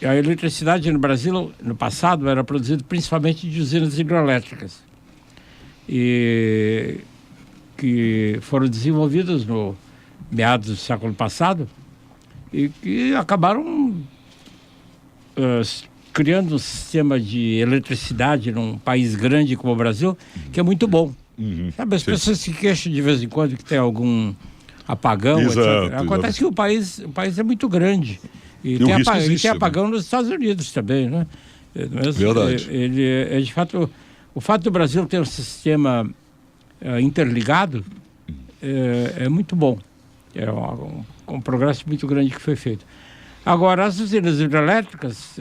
A eletricidade no Brasil, no passado, era produzida principalmente de usinas hidrelétricas. E que foram desenvolvidas no meados do século passado e que acabaram criando um sistema de eletricidade num país grande como o Brasil, que é muito bom. Sabe, as pessoas se queixam de vez em quando que tem algum apagão, etc. Acontece que o país é muito grande. E tem apagão nos Estados Unidos também, né? Verdade. De fato, o fato do Brasil ter um sistema interligado é muito bom. É um progresso muito grande que foi feito. Agora, as usinas hidrelétricas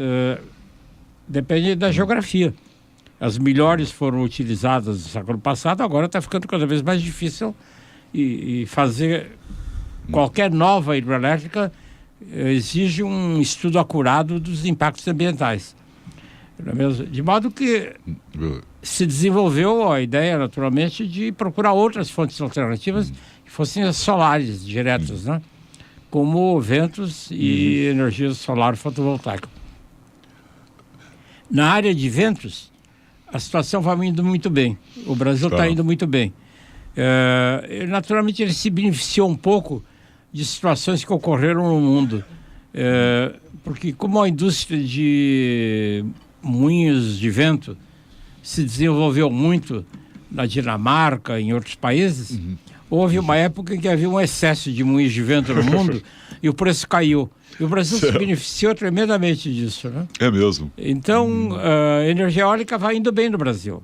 dependem da geografia. As melhores foram utilizadas no século passado, agora está ficando cada vez mais difícil e fazer qualquer nova hidrelétrica exige um estudo acurado dos impactos ambientais. Não é mesmo? De modo que se desenvolveu a ideia, naturalmente, de procurar outras fontes alternativas que fossem as solares diretas, né? Como ventos e energia solar fotovoltaica. Na área de ventos, a situação vai indo muito bem. O Brasil está indo muito bem. Naturalmente, ele se beneficiou um pouco de situações que ocorreram no mundo. Porque como a indústria de moinhos de vento se desenvolveu muito na Dinamarca e em outros países, houve uma época em que havia um excesso de moinhos de vento no mundo e o preço caiu. E o Brasil se beneficiou tremendamente disso, né? É mesmo. Então, a energia eólica vai indo bem no Brasil.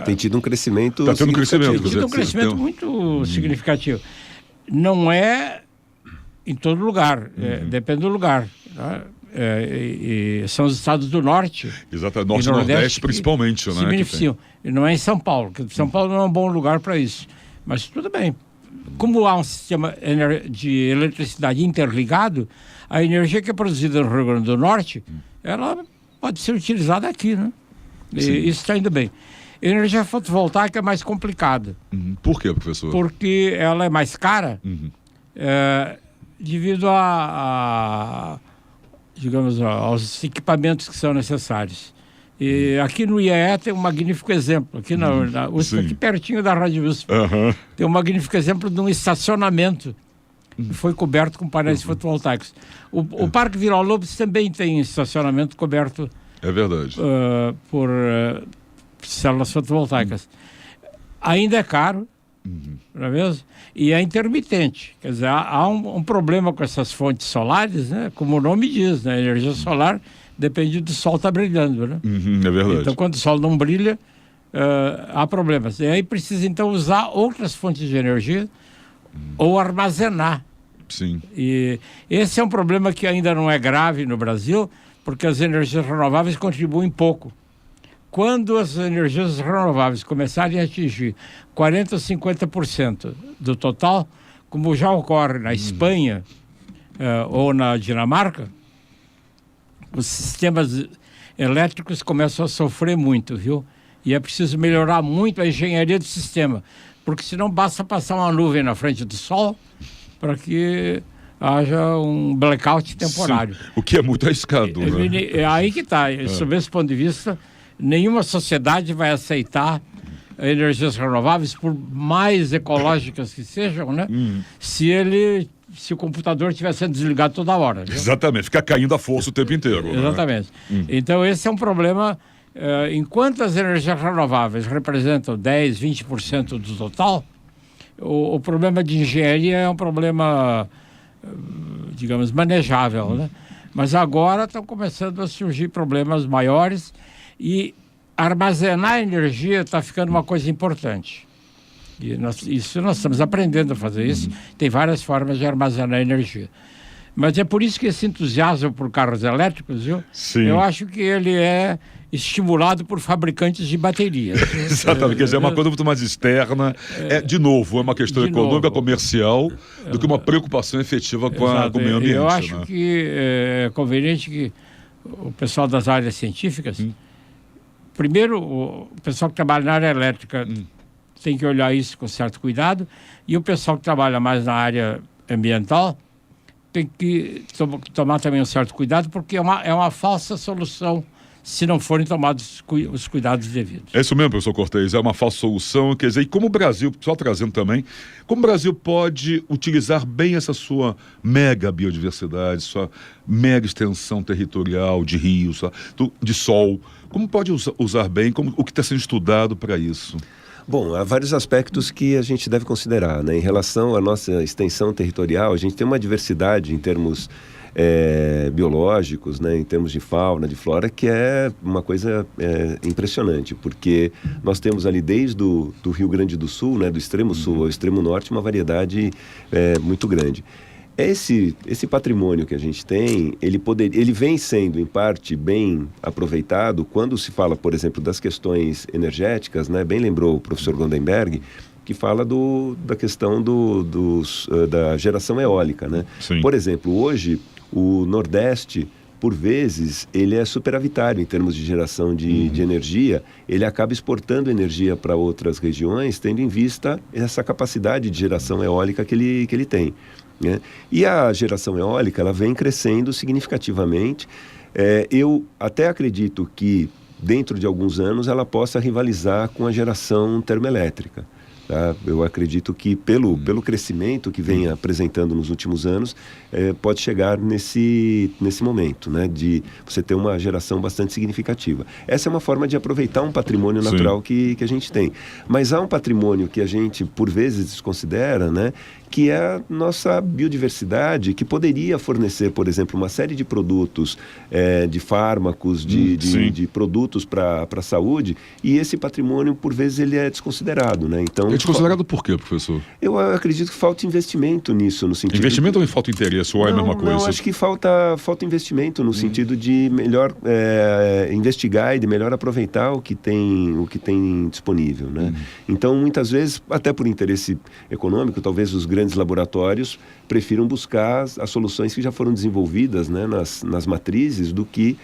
Tem tido um crescimento Está tendo um crescimento. Tem tido um crescimento muito significativo. Não é em todo lugar, depende do lugar. Né? E são os estados do norte. Exato, norte e nordeste principalmente, né? Se beneficiam. E não é em São Paulo, porque São Paulo não é um bom lugar para isso. Mas tudo bem. Como há um sistema de eletricidade interligado, a energia que é produzida no Rio Grande do Norte, ela pode ser utilizada aqui, né? E isso está indo bem. Energia fotovoltaica é mais complicada. Por quê, professor? Porque ela é mais cara devido digamos, aos equipamentos que são necessários. E aqui no IEE tem um magnífico exemplo, aqui na USP, aqui pertinho da Rádio USP, tem um magnífico exemplo de um estacionamento que foi coberto com painéis fotovoltaicos. O Parque Vila Lobos também tem estacionamento coberto por células fotovoltaicas. Ainda é caro, não é mesmo? E é intermitente. Quer dizer, há um problema com essas fontes solares, né? Como o nome diz, né? A energia solar depende do sol estar brilhando, né? É verdade. Então, quando o sol não brilha, há problemas. E aí precisa, então, usar outras fontes de energia ou armazenar. Sim. E esse é um problema que ainda não é grave no Brasil, porque as energias renováveis contribuem pouco. Quando as energias renováveis começarem a atingir 40% ou 50% do total, como já ocorre na Espanha ou na Dinamarca, os sistemas elétricos começam a sofrer muito, viu? E é preciso melhorar muito a engenharia do sistema, porque senão basta passar uma nuvem na frente do sol para que haja um blackout temporário. Sim, o que é muito arriscado, né? É aí que está. Sob esse ponto de vista, nenhuma sociedade vai aceitar energias renováveis, por mais ecológicas que sejam, né? Se o computador estiver sendo desligado toda hora. Viu? Exatamente, fica caindo a força o tempo inteiro. Exatamente. Então, esse é um problema. Enquanto as energias renováveis representam 10%, 20% do total, o problema de engenharia é um problema, digamos, manejável, né? Mas agora estão começando a surgir problemas maiores e armazenar energia está ficando uma coisa importante. E nós estamos aprendendo a fazer isso. Tem várias formas de armazenar energia. Mas é por isso que esse entusiasmo por carros elétricos, viu? Eu acho que ele é estimulado por fabricantes de baterias. Exatamente, quer dizer, é uma coisa muito mais externa. De novo, é uma questão econômica, comercial, do que uma preocupação efetiva com o meio ambiente. Eu acho que é conveniente que o pessoal das áreas científicas, primeiro, o pessoal que trabalha na área elétrica tem que olhar isso com certo cuidado, e o pessoal que trabalha mais na área ambiental tem que tomar também um certo cuidado, porque é uma falsa solução se não forem tomados os cuidados devidos. É isso mesmo, professor Cortez, é uma falsa solução. Quer dizer, e como o Brasil, só trazendo também, como o Brasil pode utilizar bem essa sua mega biodiversidade, sua mega extensão territorial de rios, de sol, como pode usar bem, o que está sendo estudado para isso? Bom, há vários aspectos que a gente deve considerar, né? Em relação à nossa extensão territorial, a gente tem uma diversidade em termos biológicos, né? Em termos de fauna, de flora, que é uma coisa impressionante, porque nós temos ali desde do Rio Grande do Sul, né? Do extremo sul ao extremo norte, uma variedade muito grande. Esse patrimônio que a gente tem, ele vem sendo, em parte, bem aproveitado quando se fala, por exemplo, das questões energéticas, né? Bem lembrou o professor Gondenberg, que fala da questão da geração eólica, né? Sim. Por exemplo, hoje o Nordeste, por vezes, ele é superavitário em termos de geração de energia. Ele acaba exportando energia para outras regiões, tendo em vista essa capacidade de geração eólica que ele tem, né? E a geração eólica, ela vem crescendo significativamente. Eu até acredito que, dentro de alguns anos, ela possa rivalizar com a geração termoelétrica. Tá? Eu acredito que pelo crescimento que vem apresentando nos últimos anos, pode chegar nesse momento, né? De você ter uma geração bastante significativa. Essa é uma forma de aproveitar um patrimônio natural que a gente tem. Mas há um patrimônio que a gente, por vezes, desconsidera, né? Que é a nossa biodiversidade, que poderia fornecer, por exemplo, uma série de produtos, de fármacos, de produtos para a saúde, e esse patrimônio, por vezes, ele é desconsiderado, né? Então, É desconsiderado por quê, professor? eu acredito que falta investimento nisso, no sentido... Investimento ou falta interesse, ou é a mesma coisa? Não, acho que falta investimento no sentido de melhor investigar e de melhor aproveitar o que tem disponível, né? Então, muitas vezes, até por interesse econômico, talvez os grandes laboratórios prefiram buscar as soluções que já foram desenvolvidas, né, nas matrizes, do que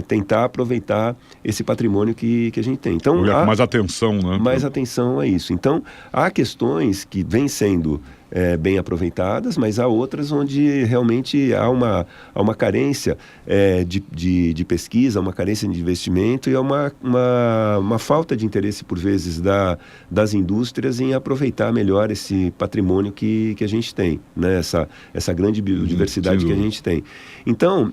tentar aproveitar esse patrimônio que a gente tem. Então, Mais atenção, né? Mais atenção a isso. Então, há questões que vêm sendo bem aproveitadas, mas há outras onde realmente há uma carência de pesquisa, uma carência de investimento e há uma falta de interesse, por vezes, das indústrias em aproveitar melhor esse patrimônio que a gente tem, né? Essa grande biodiversidade que a gente tem. Então,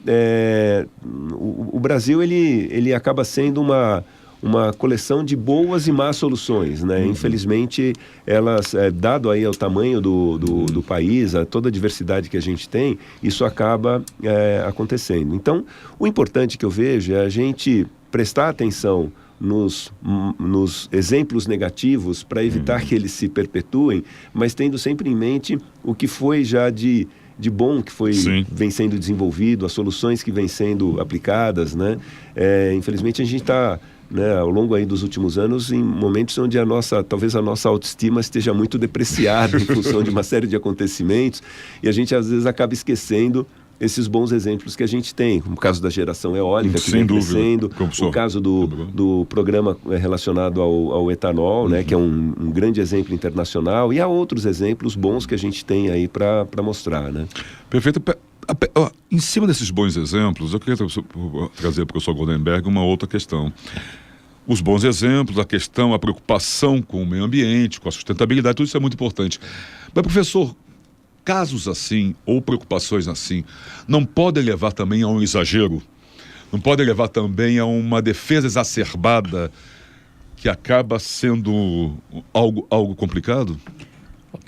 o Brasil ele acaba sendo uma coleção de boas e más soluções, né? Infelizmente, elas, dado aí o tamanho do país, toda a diversidade que a gente tem, isso acaba acontecendo. Então, o importante que eu vejo é a gente prestar atenção nos exemplos negativos para evitar que eles se perpetuem, mas tendo sempre em mente o que foi já de bom que vem sendo desenvolvido, as soluções que vêm sendo aplicadas, né? Infelizmente, a gente está, né, ao longo aí dos últimos anos, em momentos onde talvez a nossa autoestima esteja muito depreciada em função de uma série de acontecimentos, e a gente às vezes acaba esquecendo esses bons exemplos que a gente tem, como o caso da geração eólica, que vem crescendo, o caso do programa relacionado ao etanol, né, que é um grande exemplo internacional, e há outros exemplos bons que a gente tem aí para mostrar, né? Perfeito. Em cima desses bons exemplos, eu queria trazer para o professor Goldenberg uma outra questão. Os bons exemplos, a preocupação com o meio ambiente, com a sustentabilidade, tudo isso é muito importante. Mas, professor, casos assim, ou preocupações assim, não podem levar também a um exagero? Não podem levar também a uma defesa exacerbada que acaba sendo algo complicado?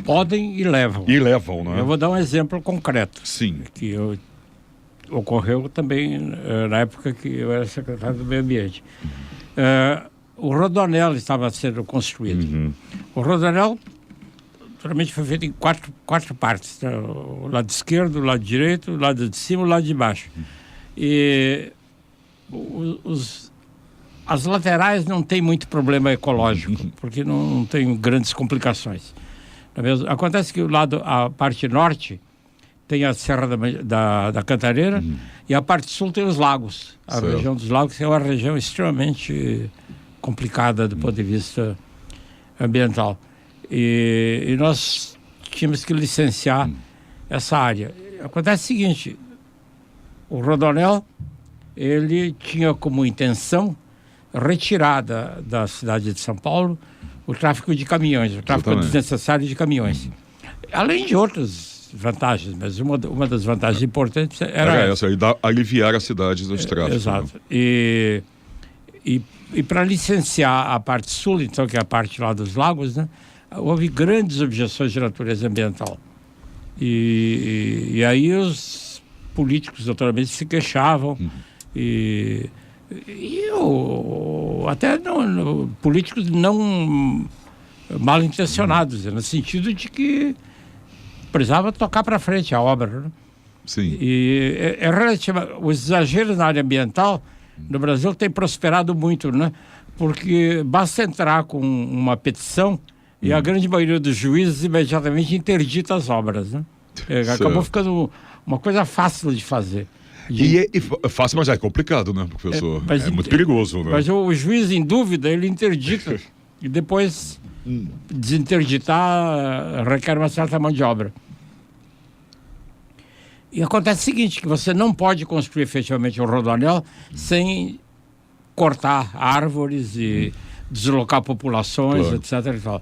Podem e levam. E levam, não é? Eu vou dar um exemplo concreto. Sim. Que ocorreu também na época que eu era secretário do Meio Ambiente. O Rodoanel estava sendo construído. O Rodoanel, naturalmente, foi feito em quatro partes. Né? O lado esquerdo, o lado direito, o lado de cima e o lado de baixo. E as laterais não tem muito problema ecológico, porque não tem grandes complicações. Acontece que a parte norte tem a Serra da Cantareira e a parte sul tem os lagos. A região dos lagos é uma região extremamente complicada do ponto de vista ambiental. E nós tínhamos que licenciar essa área. Acontece o seguinte, o Rodoanel, ele tinha como intenção retirar da cidade de São Paulo o tráfego de caminhões, o tráfego desnecessário de caminhões. Além de outras vantagens, mas uma das vantagens importantes era essa, aliviar as cidades dos tráficos. Exato. Né? E para licenciar a parte sul, então, que é a parte lá dos lagos, né, houve grandes objeções de natureza ambiental. E aí os políticos, naturalmente, se queixavam políticos não mal intencionados, no sentido de que precisava tocar para frente a obra, né? Sim. E os exageros na área ambiental no Brasil têm prosperado muito, né? Porque basta entrar com uma petição E a grande maioria dos juízes imediatamente interdita as obras, né? Acabou ficando uma coisa fácil de fazer. E é fácil, mas é complicado, né, professor? É muito perigoso, né? Mas o juiz, em dúvida, ele interdita. E depois, desinterditar requer uma certa mão de obra. E acontece o seguinte, que você não pode construir efetivamente um rodoanel sem cortar árvores e deslocar populações, claro, etc. E tal.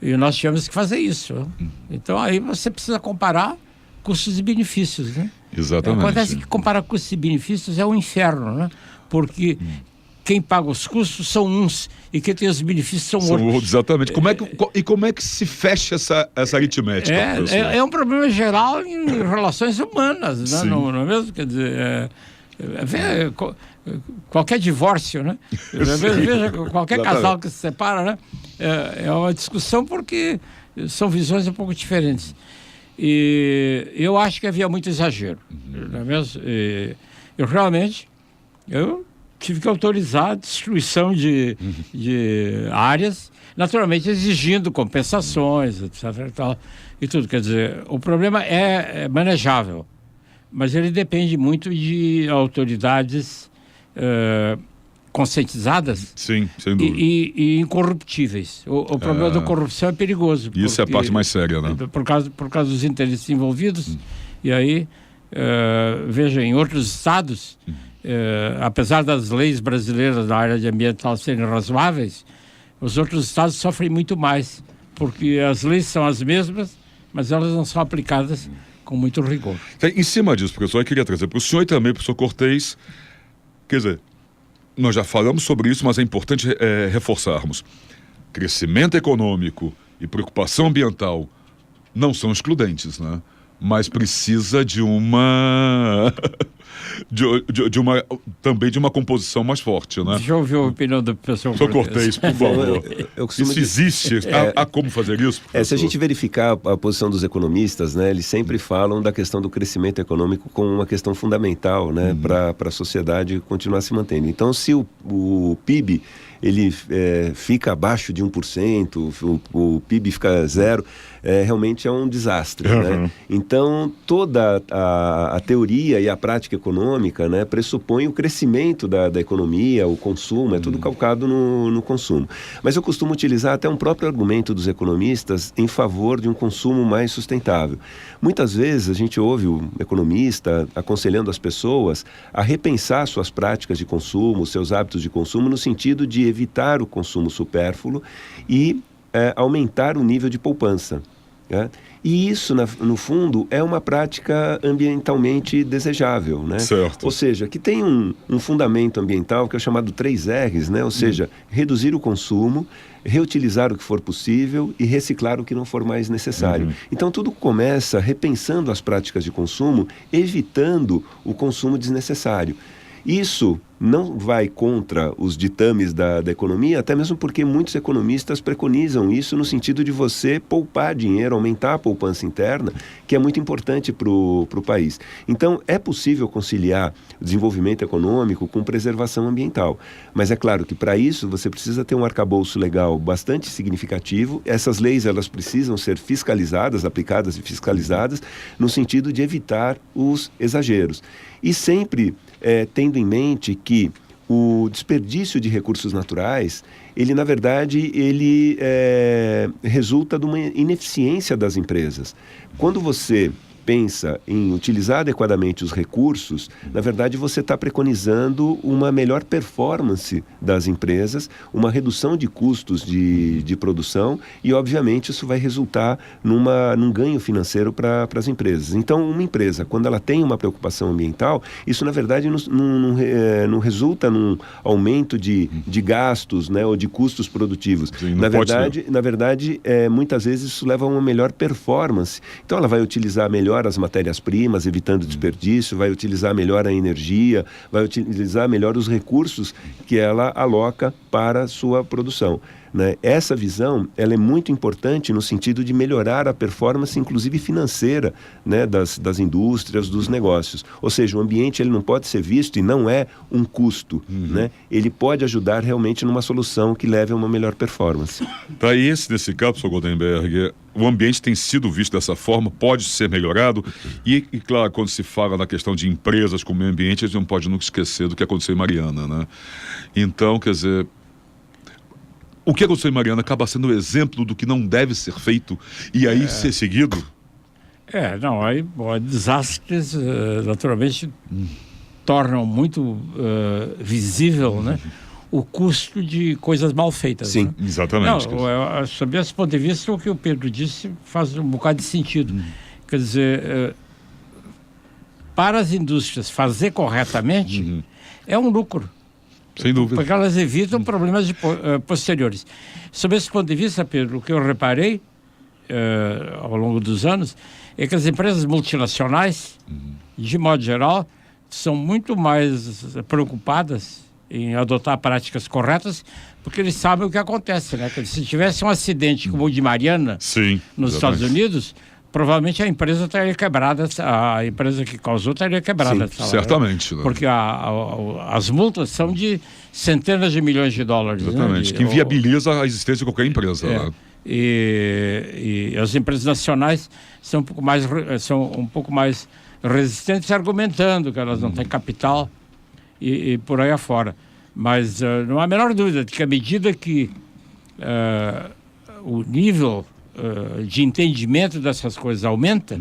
E nós tivemos que fazer isso. Então aí você precisa comparar custos e benefícios, né? Exatamente. Acontece que comparar custos e benefícios é um inferno, né? Porque quem paga os custos são uns e quem tem os benefícios são outros. Exatamente. Como é que se fecha essa aritmética? É um problema geral em relações humanas, né? Não é mesmo? Quer dizer, qualquer divórcio, né? Veja, qualquer casal que se separa, né? É uma discussão porque são visões um pouco diferentes. E eu acho que havia muito exagero, não é mesmo? Eu realmente tive que autorizar a destruição de áreas, naturalmente exigindo compensações, etc. E tudo. Quer dizer, o problema é manejável, mas ele depende muito de autoridades conscientizadas, sim, sem dúvida, e incorruptíveis. O problema da corrupção é perigoso. Isso é a parte mais séria, né? Por causa dos interesses envolvidos. E aí, veja, em outros estados, apesar das leis brasileiras da área ambiental serem razoáveis, os outros estados sofrem muito mais, porque as leis são as mesmas, mas elas não são aplicadas com muito rigor. Em cima disso, professor, eu queria trazer para o senhor e também para o professor Cortez, quer dizer, nós já falamos sobre isso, mas é importante reforçarmos. Crescimento econômico e preocupação ambiental não são excludentes, né? Mas precisa de uma também de uma composição mais forte, né? Deixa eu ouvir a opinião do professor Cortez, por favor. Isso existe? Há como fazer isso, professor? Se a gente verificar a posição dos economistas, né, eles sempre falam da questão do crescimento econômico como uma questão fundamental, né, para a sociedade continuar se mantendo. Então, se o PIB ele fica abaixo de 1%, o PIB fica zero, realmente é um desastre, né? Então, toda a teoria e a prática econômica, né, pressupõe o crescimento da economia, o consumo, é tudo calcado no consumo. Mas eu costumo utilizar até um próprio argumento dos economistas em favor de um consumo mais sustentável. Muitas vezes a gente ouve o economista aconselhando as pessoas a repensar suas práticas de consumo, seus hábitos de consumo, no sentido de evitar o consumo supérfluo e aumentar o nível de poupança. Né? E isso, no fundo, é uma prática ambientalmente desejável, né? Certo. Ou seja, que tem um fundamento ambiental que é chamado 3Rs, né? Ou seja, reduzir o consumo, reutilizar o que for possível e reciclar o que não for mais necessário. Então, tudo começa repensando as práticas de consumo, evitando o consumo desnecessário. Isso não vai contra os ditames da economia, até mesmo porque muitos economistas preconizam isso no sentido de você poupar dinheiro, aumentar a poupança interna, que é muito importante para o país. Então, é possível conciliar o desenvolvimento econômico com preservação ambiental. Mas é claro que para isso você precisa ter um arcabouço legal bastante significativo. Essas leis elas precisam ser fiscalizadas, aplicadas e fiscalizadas, no sentido de evitar os exageros. E sempre tendo em mente que o desperdício de recursos naturais, ele na verdade, resulta de uma ineficiência das empresas. Quando você pensa em utilizar adequadamente os recursos, na verdade você está preconizando uma melhor performance das empresas, uma redução de custos de produção e, obviamente, isso vai resultar num ganho financeiro para as empresas. Então, uma empresa, quando ela tem uma preocupação ambiental, isso, na verdade, não resulta num aumento de gastos, né, ou de custos produtivos. Sim, na verdade, muitas vezes isso leva a uma melhor performance. Então, ela vai utilizar melhor melhor as matérias-primas, evitando desperdício, vai utilizar melhor a energia, vai utilizar melhor os recursos que ela aloca para a sua produção. Né? Essa visão ela é muito importante no sentido de melhorar a performance, inclusive financeira, né, das indústrias, dos negócios. Ou seja, o ambiente ele não pode ser visto e não é um custo. Né? Ele pode ajudar realmente numa solução que leve a uma melhor performance. Para nesse caso, professor Goldenberg, o ambiente tem sido visto dessa forma, pode ser melhorado e, claro, quando se fala na questão de empresas com o meio ambiente, a gente não pode nunca esquecer do que aconteceu em Mariana, né? Então, quer dizer, o que aconteceu em Mariana acaba sendo o exemplo do que não deve ser feito e aí ser seguido? Aí desastres naturalmente tornam muito visível, né, o custo de coisas mal feitas. Sim, né? Exatamente. Não, sob esse ponto de vista, o que o Pedro disse faz um bocado de sentido. Quer dizer, para as indústrias fazer corretamente é um lucro. Sem dúvida. Porque elas evitam problemas posteriores. Sob esse ponto de vista, Pedro, o que eu reparei ao longo dos anos é que as empresas multinacionais, de modo geral, são muito mais preocupadas em adotar práticas corretas, porque eles sabem o que acontece, né? Que se tivesse um acidente como o de Mariana nos Estados Unidos, provavelmente a empresa estaria quebrada, a empresa que causou estaria quebrada. Sim, certamente. Né? Porque as multas são de centenas de milhões de dólares. Exatamente, que inviabiliza a existência de qualquer empresa. Né? E as empresas nacionais são um pouco mais resistentes, argumentando que elas não têm capital e por aí afora. Mas não há a menor dúvida de que à medida que o nível de entendimento dessas coisas aumenta,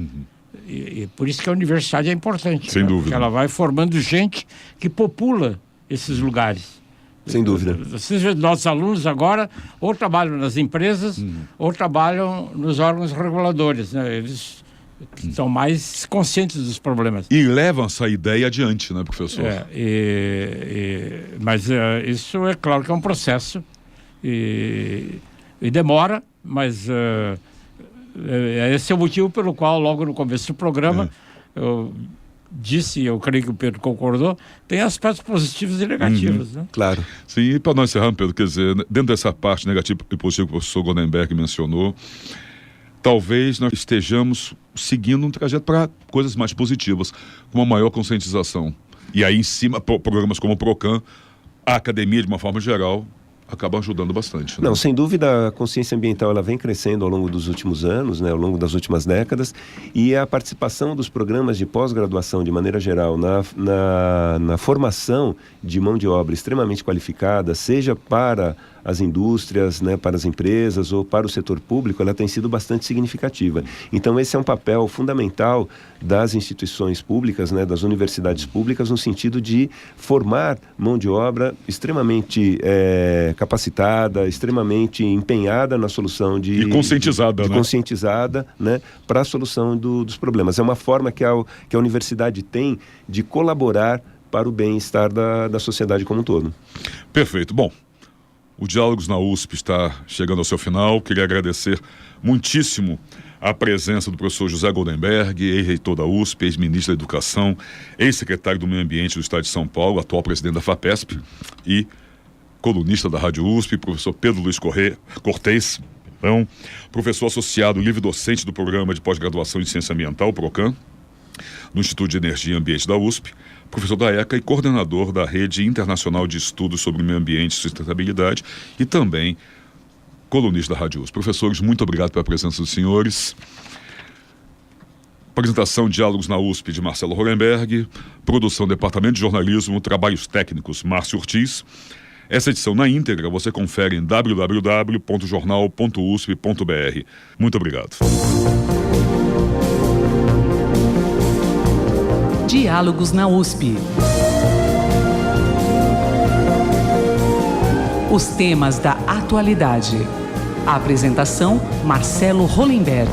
e por isso que a universidade é importante. Sem dúvida. Porque ela vai formando gente que popula esses lugares. Sem dúvida. Vocês vêem, nossos alunos agora ou trabalham nas empresas ou trabalham nos órgãos reguladores, né? Eles estão mais conscientes dos problemas. E levam essa ideia adiante, né, professor? Mas isso é claro que é um processo e demora, mas esse é o motivo pelo qual logo no começo do programa eu disse, eu creio que o Pedro concordou, tem aspectos positivos e negativos. Né? Claro. Sim, e para nós encerrar, Pedro, quer dizer, dentro dessa parte negativa e positiva que o professor Goldenberg mencionou, talvez nós estejamos seguindo um trajeto para coisas mais positivas, com uma maior conscientização. E aí em cima, programas como o PROCAN, a academia de uma forma geral, acabam ajudando bastante. Né? Não, sem dúvida a consciência ambiental ela vem crescendo ao longo dos últimos anos, né, ao longo das últimas décadas, e a participação dos programas de pós-graduação de maneira geral na formação de mão de obra extremamente qualificada, seja para as indústrias, né, para as empresas ou para o setor público, ela tem sido bastante significativa. Então esse é um papel fundamental das instituições públicas, né, das universidades públicas, no sentido de formar mão de obra extremamente capacitada, extremamente empenhada na solução de... E conscientizada, né? Conscientizada, né, para a solução dos problemas. É uma forma que a universidade tem de colaborar para o bem-estar da sociedade como um todo. Perfeito. Bom, o Diálogos na USP está chegando ao seu final. Queria agradecer muitíssimo a presença do professor José Goldenberg, ex-reitor da USP, ex-ministro da Educação, ex-secretário do Meio Ambiente do Estado de São Paulo, atual presidente da FAPESP e colunista da Rádio USP, professor Pedro Luiz Cortez, professor associado livre-docente do Programa de Pós-Graduação em Ciência Ambiental, PROCAN, no Instituto de Energia e Ambiente da USP, professor da ECA e coordenador da Rede Internacional de Estudos sobre Meio Ambiente e Sustentabilidade e também colunista da Rádio USP. Professores, muito obrigado pela presença dos senhores. Apresentação Diálogos na USP de Marcelo Hollenberg, produção Departamento de Jornalismo, Trabalhos Técnicos Márcio Ortiz. Essa edição na íntegra você confere em www.jornal.usp.br. Muito obrigado. Diálogos na USP. Os temas da atualidade. A apresentação Marcelo Hollenberg.